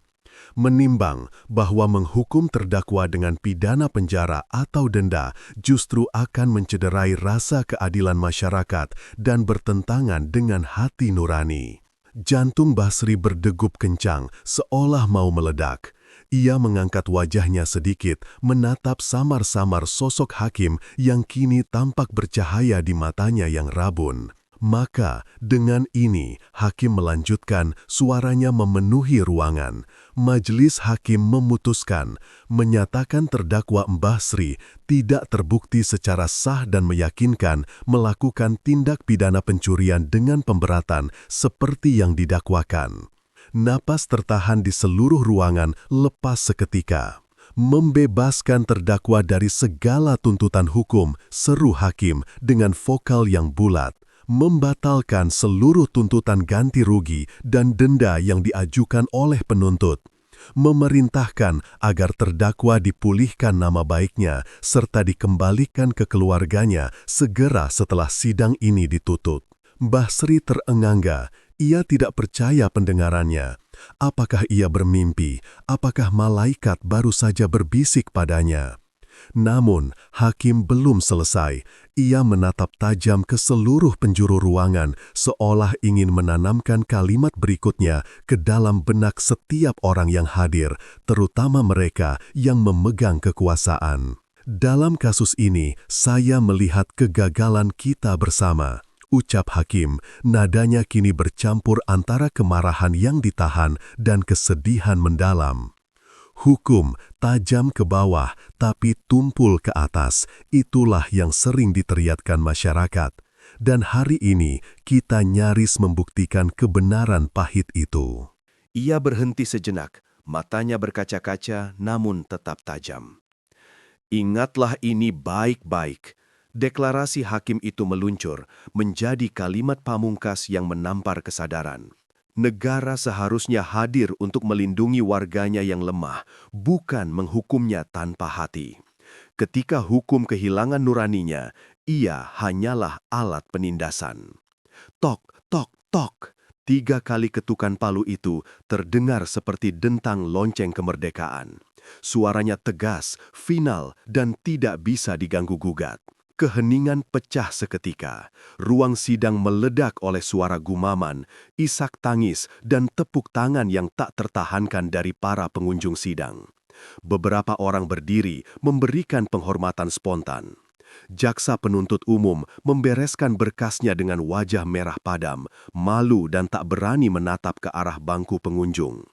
Speaker 9: Menimbang bahwa menghukum terdakwa dengan pidana penjara atau denda justru akan mencederai rasa keadilan masyarakat dan bertentangan dengan hati nurani. Jantung Basri berdegup kencang, seolah mau meledak. Ia mengangkat wajahnya sedikit, menatap samar-samar sosok hakim yang kini tampak bercahaya di matanya yang rabun. Maka, dengan ini, hakim melanjutkan, suaranya memenuhi ruangan. Majelis hakim memutuskan, menyatakan terdakwa Basri tidak terbukti secara sah dan meyakinkan melakukan tindak pidana pencurian dengan pemberatan seperti yang didakwakan. Napas tertahan di seluruh ruangan lepas seketika. Membebaskan terdakwa dari segala tuntutan hukum, seru hakim dengan vokal yang bulat. Membatalkan seluruh tuntutan ganti rugi dan denda yang diajukan oleh penuntut. Memerintahkan agar terdakwa dipulihkan nama baiknya serta dikembalikan ke keluarganya segera setelah sidang ini ditutup. Basri terenganga. Ia tidak percaya pendengarannya. Apakah ia bermimpi? Apakah malaikat baru saja berbisik padanya? Namun, hakim belum selesai. Ia menatap tajam ke seluruh penjuru ruangan, seolah ingin menanamkan kalimat berikutnya ke dalam benak setiap orang yang hadir, terutama mereka yang memegang kekuasaan. Dalam kasus ini, saya melihat kegagalan kita bersama. Ucap hakim, nadanya kini bercampur antara kemarahan yang ditahan dan kesedihan mendalam. Hukum tajam ke bawah tapi tumpul ke atas, itulah yang sering diteriakkan masyarakat. Dan hari ini kita nyaris membuktikan kebenaran pahit itu.
Speaker 11: Ia berhenti sejenak, matanya berkaca-kaca namun tetap tajam. Ingatlah ini baik-baik. Deklarasi hakim itu meluncur menjadi kalimat pamungkas yang menampar kesadaran. Negara seharusnya hadir untuk melindungi warganya yang lemah, bukan menghukumnya tanpa hati. Ketika hukum kehilangan nuraninya, ia hanyalah alat penindasan. Tok, tok, tok. 3 kali ketukan palu itu terdengar seperti dentang lonceng kemerdekaan. Suaranya tegas, final, dan tidak bisa diganggu-gugat. Keheningan pecah seketika. Ruang sidang meledak oleh suara gumaman, isak tangis, dan tepuk tangan yang tak tertahankan dari para pengunjung sidang. Beberapa orang berdiri memberikan penghormatan spontan. Jaksa penuntut umum membereskan berkasnya dengan wajah merah padam, malu dan tak berani menatap ke arah bangku pengunjung.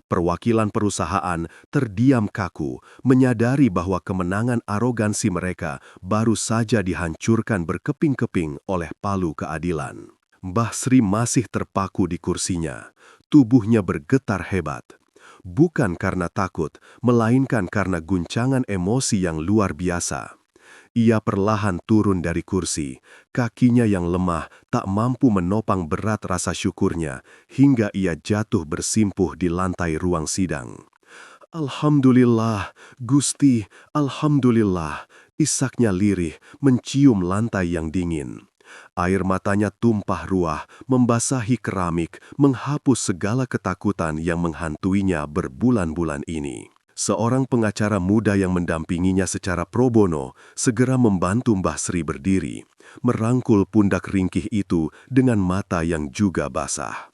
Speaker 11: Perwakilan perusahaan terdiam kaku, menyadari bahwa kemenangan arogansi mereka baru saja dihancurkan berkeping-keping oleh palu keadilan.
Speaker 9: Mbah Sri masih terpaku di kursinya. Tubuhnya bergetar hebat. Bukan karena takut, melainkan karena guncangan emosi yang luar biasa. Ia perlahan turun dari kursi. Kakinya yang lemah tak mampu menopang berat rasa syukurnya hingga ia jatuh bersimpuh di lantai ruang sidang. Alhamdulillah, Gusti, Alhamdulillah. Isaknya lirih, mencium lantai yang dingin. Air matanya tumpah ruah, membasahi keramik, menghapus segala ketakutan yang menghantuinya berbulan-bulan ini. Seorang pengacara muda yang mendampinginya secara pro bono segera membantu Mbah Sri berdiri, merangkul pundak ringkih itu dengan mata yang juga basah.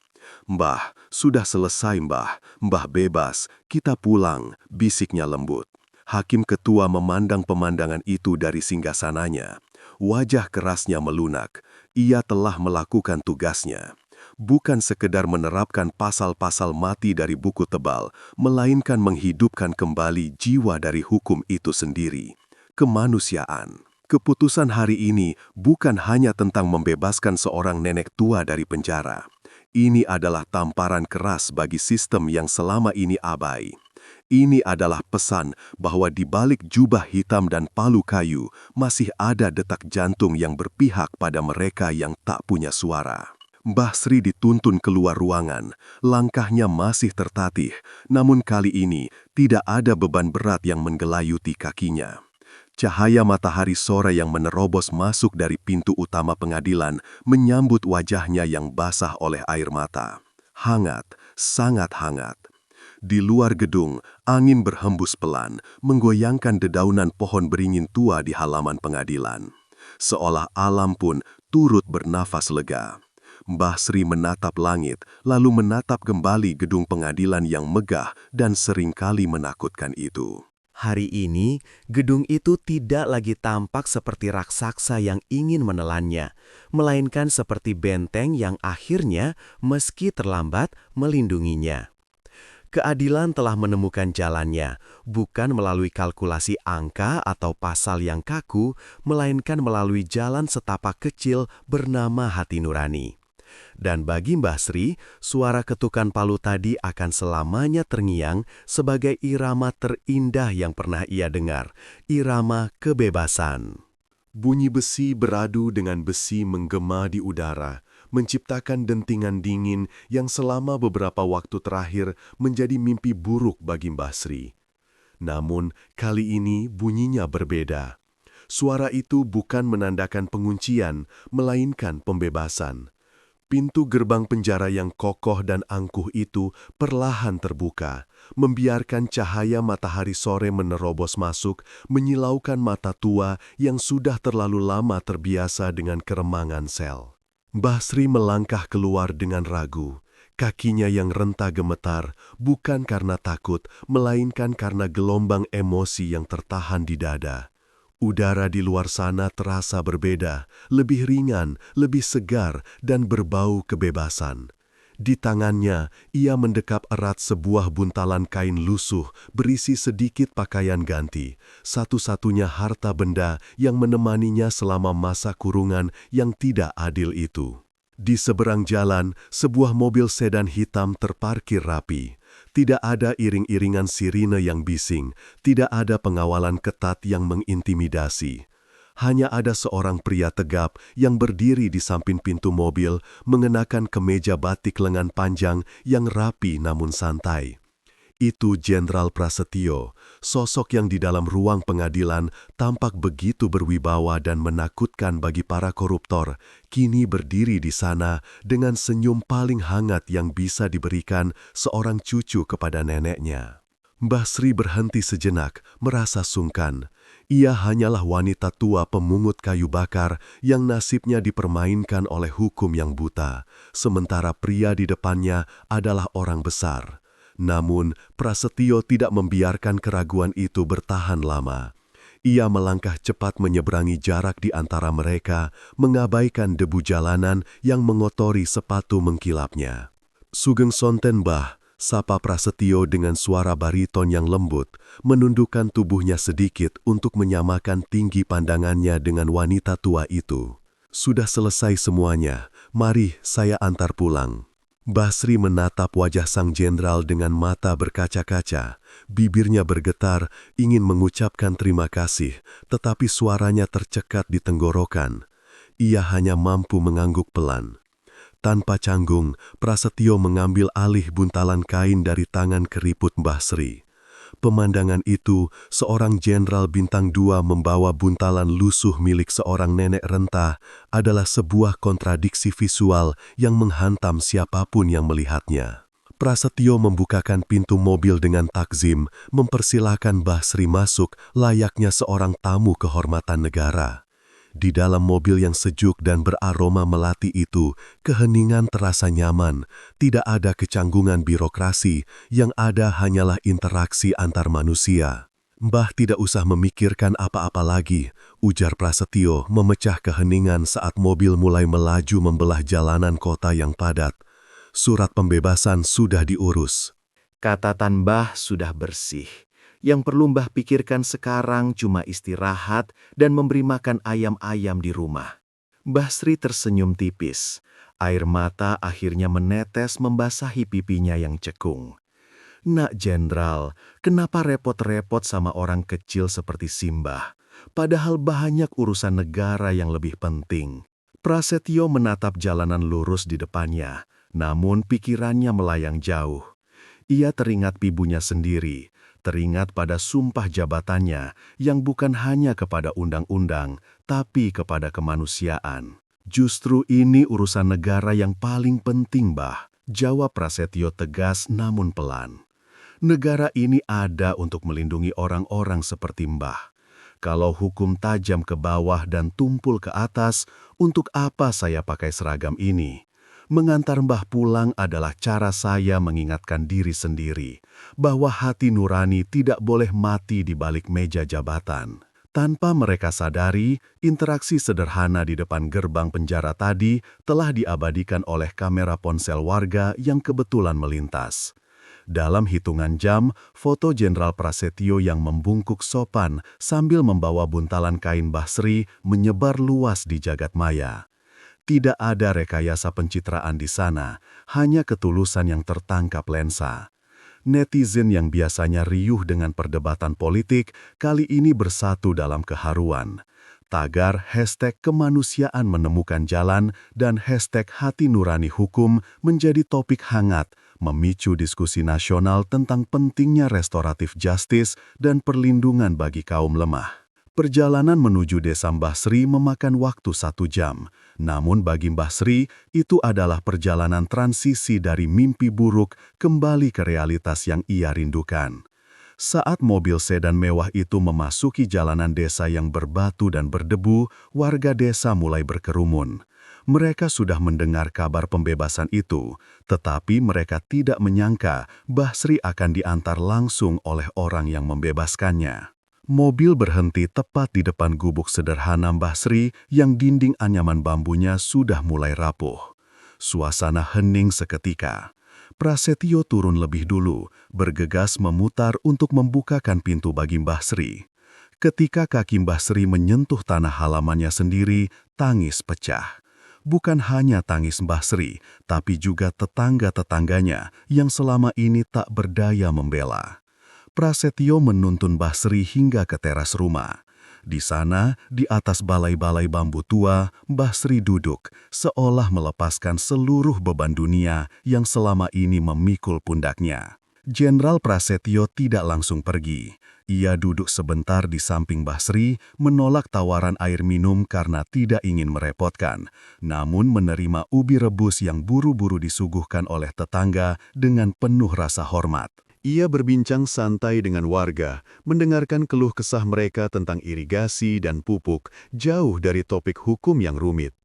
Speaker 9: "Mbah, sudah selesai Mbah, Mbah bebas, kita pulang," bisiknya lembut. Hakim ketua memandang pemandangan itu dari singgasananya. Wajah kerasnya melunak. Ia telah melakukan tugasnya. Bukan sekedar menerapkan pasal-pasal mati dari buku tebal, melainkan menghidupkan kembali jiwa dari hukum itu sendiri. Kemanusiaan. Keputusan hari ini bukan hanya tentang membebaskan seorang nenek tua dari penjara. Ini adalah tamparan keras bagi sistem yang selama ini abai. Ini adalah pesan bahwa di balik jubah hitam dan palu kayu masih ada detak jantung yang berpihak pada mereka yang tak punya suara. Mbah Sri dituntun keluar ruangan. Langkahnya masih tertatih, namun kali ini tidak ada beban berat yang menggelayuti kakinya. Cahaya matahari sore yang menerobos masuk dari pintu utama pengadilan menyambut wajahnya yang basah oleh air mata. Hangat, sangat hangat. Di luar gedung, angin berhembus pelan, menggoyangkan dedaunan pohon beringin tua di halaman pengadilan. Seolah alam pun turut bernafas lega. Mbah Sri menatap langit, lalu menatap kembali gedung pengadilan yang megah dan seringkali menakutkan itu.
Speaker 11: Hari ini, gedung itu tidak lagi tampak seperti raksasa yang ingin menelannya, melainkan seperti benteng yang akhirnya, meski terlambat, melindunginya. Keadilan telah menemukan jalannya, bukan melalui kalkulasi angka atau pasal yang kaku, melainkan melalui jalan setapak kecil bernama hati nurani. Dan bagi Mbah Sri, suara ketukan palu tadi akan selamanya terngiang sebagai irama terindah yang pernah ia dengar, irama kebebasan.
Speaker 10: Bunyi besi beradu dengan besi menggema di udara, menciptakan dentingan dingin yang selama beberapa waktu terakhir menjadi mimpi buruk bagi Mbah Sri. Namun, kali ini bunyinya berbeda. Suara itu bukan menandakan penguncian, melainkan pembebasan. Pintu gerbang penjara yang kokoh dan angkuh itu perlahan terbuka, membiarkan cahaya matahari sore menerobos masuk, menyilaukan mata tua yang sudah terlalu lama terbiasa dengan keremangan sel. Mbah Sri melangkah keluar dengan ragu. Kakinya yang renta gemetar, bukan karena takut, melainkan karena gelombang emosi yang tertahan di dada. Udara di luar sana terasa berbeda, lebih ringan, lebih segar, dan berbau kebebasan. Di tangannya, ia mendekap erat sebuah buntalan kain lusuh berisi sedikit pakaian ganti, satu-satunya harta benda yang menemaninya selama masa kurungan yang tidak adil itu. Di seberang jalan, sebuah mobil sedan hitam terparkir rapi. Tidak ada iring-iringan sirine yang bising, tidak ada pengawalan ketat yang mengintimidasi. Hanya ada seorang pria tegap yang berdiri di samping pintu mobil, mengenakan kemeja batik lengan panjang yang rapi namun santai. Itu Jenderal Prasetyo, sosok yang di dalam ruang pengadilan tampak begitu berwibawa dan menakutkan bagi para koruptor, kini berdiri di sana dengan senyum paling hangat yang bisa diberikan seorang cucu kepada neneknya. Mbah Sri berhenti sejenak, merasa sungkan. Ia hanyalah wanita tua pemungut kayu bakar yang nasibnya dipermainkan oleh hukum yang buta, sementara pria di depannya adalah orang besar. Namun, Prasetyo tidak membiarkan keraguan itu bertahan lama. Ia melangkah cepat menyeberangi jarak di antara mereka, mengabaikan debu jalanan yang mengotori sepatu mengkilapnya. "Sugeng sonten Mbah," sapa Prasetyo dengan suara bariton yang lembut, menundukkan tubuhnya sedikit untuk menyamakan tinggi pandangannya dengan wanita tua itu. "Sudah selesai semuanya. Mari saya antar pulang. Mbah Sri menatap wajah sang jenderal dengan mata berkaca-kaca. Bibirnya bergetar, ingin mengucapkan terima kasih, tetapi suaranya tercekat di tenggorokan. Ia hanya mampu mengangguk pelan. Tanpa canggung, Prasetyo mengambil alih buntalan kain dari tangan keriput Mbah Sri. Pemandangan itu, seorang jenderal bintang 2 membawa buntalan lusuh milik seorang nenek renta adalah sebuah kontradiksi visual yang menghantam siapapun yang melihatnya. Prasetyo membukakan pintu mobil dengan takzim, mempersilahkan Mbah Sri masuk layaknya seorang tamu kehormatan negara. Di dalam mobil yang sejuk dan beraroma melati itu, keheningan terasa nyaman, tidak ada kecanggungan birokrasi, yang ada hanyalah interaksi antar manusia. Mbah tidak usah memikirkan apa-apa lagi, ujar Prasetyo memecah keheningan saat mobil mulai melaju membelah jalanan kota yang padat. Surat pembebasan sudah diurus.
Speaker 11: Catatan Mbah sudah bersih. Yang perlu Mbah pikirkan sekarang cuma istirahat dan memberi makan ayam-ayam di rumah. Mbah Sri tersenyum tipis. Air mata akhirnya menetes membasahi pipinya yang cekung. Nak Jenderal, kenapa repot-repot sama orang kecil seperti Simbah? Padahal banyak urusan negara yang lebih penting. Prasetyo menatap jalanan lurus di depannya, namun pikirannya melayang jauh. Ia teringat ibunya sendiri. Teringat pada sumpah jabatannya yang bukan hanya kepada undang-undang, tapi kepada kemanusiaan. Justru ini urusan negara yang paling penting, Mbah, jawab Prasetyo tegas namun pelan. Negara ini ada untuk melindungi orang-orang seperti Mbah. Kalau hukum tajam ke bawah dan tumpul ke atas, untuk apa saya pakai seragam ini? Mengantar Mbah pulang adalah cara saya mengingatkan diri sendiri bahwa hati nurani tidak boleh mati di balik meja jabatan. Tanpa mereka sadari, interaksi sederhana di depan gerbang penjara tadi telah diabadikan oleh kamera ponsel warga yang kebetulan melintas. Dalam hitungan jam, foto Jenderal Prasetyo yang membungkuk sopan sambil membawa buntalan kain Mbah Sri menyebar luas di jagat maya. Tidak ada rekayasa pencitraan di sana, hanya ketulusan yang tertangkap lensa. Netizen yang biasanya riuh dengan perdebatan politik, kali ini bersatu dalam keharuan. Tagar #kemanusiaan menemukan jalan dan #hati nurani hukum menjadi topik hangat, memicu diskusi nasional tentang pentingnya restoratif justice dan perlindungan bagi kaum lemah. Perjalanan menuju desa Mbah Sri memakan waktu 1 jam. Namun bagi Mbah Sri, itu adalah perjalanan transisi dari mimpi buruk kembali ke realitas yang ia rindukan. Saat mobil sedan mewah itu memasuki jalanan desa yang berbatu dan berdebu, warga desa mulai berkerumun. Mereka sudah mendengar kabar pembebasan itu, tetapi mereka tidak menyangka Mbah Sri akan diantar langsung oleh orang yang membebaskannya. Mobil berhenti tepat di depan gubuk sederhana Mbah Sri yang dinding anyaman bambunya sudah mulai rapuh. Suasana hening seketika. Prasetyo turun lebih dulu, bergegas memutar untuk membukakan pintu bagi Mbah Sri. Ketika kaki Mbah Sri menyentuh tanah halamannya sendiri, tangis pecah. Bukan hanya tangis Mbah Sri, tapi juga tetangga-tetangganya yang selama ini tak berdaya membela. Prasetyo menuntun Mbah Sri hingga ke teras rumah. Di sana, di atas balai-balai bambu tua, Mbah Sri duduk, seolah melepaskan seluruh beban dunia yang selama ini memikul pundaknya. Jenderal Prasetyo tidak langsung pergi. Ia duduk sebentar di samping Mbah Sri, menolak tawaran air minum karena tidak ingin merepotkan, namun menerima ubi rebus yang buru-buru disuguhkan oleh tetangga dengan penuh rasa hormat.
Speaker 10: Ia berbincang santai dengan warga, mendengarkan keluh kesah mereka tentang irigasi dan pupuk, jauh dari topik hukum yang rumit.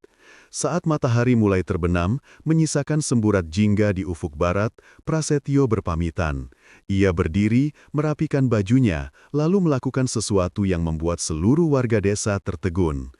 Speaker 10: Saat matahari mulai terbenam, menyisakan semburat jingga di ufuk barat, Prasetyo berpamitan. Ia berdiri, merapikan bajunya, lalu melakukan sesuatu yang membuat seluruh warga desa tertegun.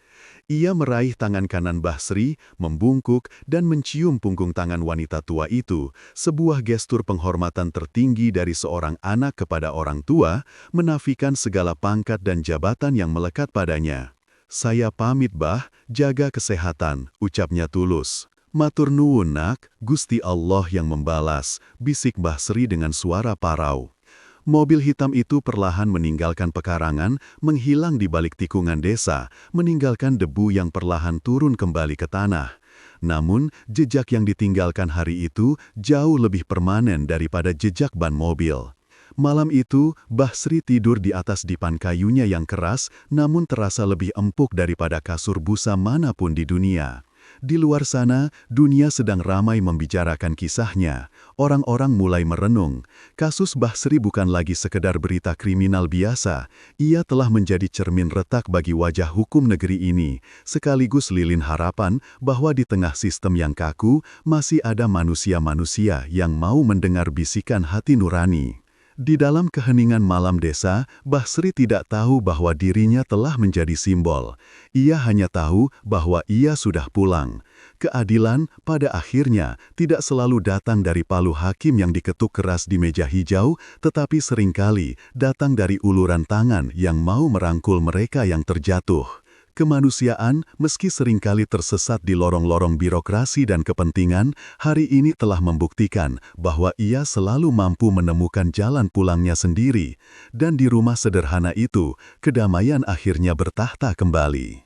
Speaker 10: Ia meraih tangan kanan Mbah Sri, membungkuk dan mencium punggung tangan wanita tua itu, sebuah gestur penghormatan tertinggi dari seorang anak kepada orang tua, menafikan segala pangkat dan jabatan yang melekat padanya. "Saya pamit, Bah, jaga kesehatan," ucapnya tulus. Matur nuwun nak, Gusti Allah yang membalas, bisik Mbah Sri dengan suara parau. Mobil hitam itu perlahan meninggalkan pekarangan, menghilang di balik tikungan desa, meninggalkan debu yang perlahan turun kembali ke tanah. Namun, jejak yang ditinggalkan hari itu jauh lebih permanen daripada jejak ban mobil. Malam itu, Mbah Sri tidur di atas dipan kayunya yang keras, namun terasa lebih empuk daripada kasur busa manapun di dunia. Di luar sana, dunia sedang ramai membicarakan kisahnya. Orang-orang mulai merenung. Kasus Mbah Sri bukan lagi sekedar berita kriminal biasa. Ia telah menjadi cermin retak bagi wajah hukum negeri ini, sekaligus lilin harapan bahwa di tengah sistem yang kaku, masih ada manusia-manusia yang mau mendengar bisikan hati nurani. Di dalam keheningan malam desa, Mbah Sri tidak tahu bahwa dirinya telah menjadi simbol. Ia hanya tahu bahwa ia sudah pulang. Keadilan, pada akhirnya, tidak selalu datang dari palu hakim yang diketuk keras di meja hijau, tetapi seringkali datang dari uluran tangan yang mau merangkul mereka yang terjatuh. Kemanusiaan, meski seringkali tersesat di lorong-lorong birokrasi dan kepentingan, hari ini telah membuktikan bahwa ia selalu mampu menemukan jalan pulangnya sendiri. Dan di rumah sederhana itu, kedamaian akhirnya bertahta kembali.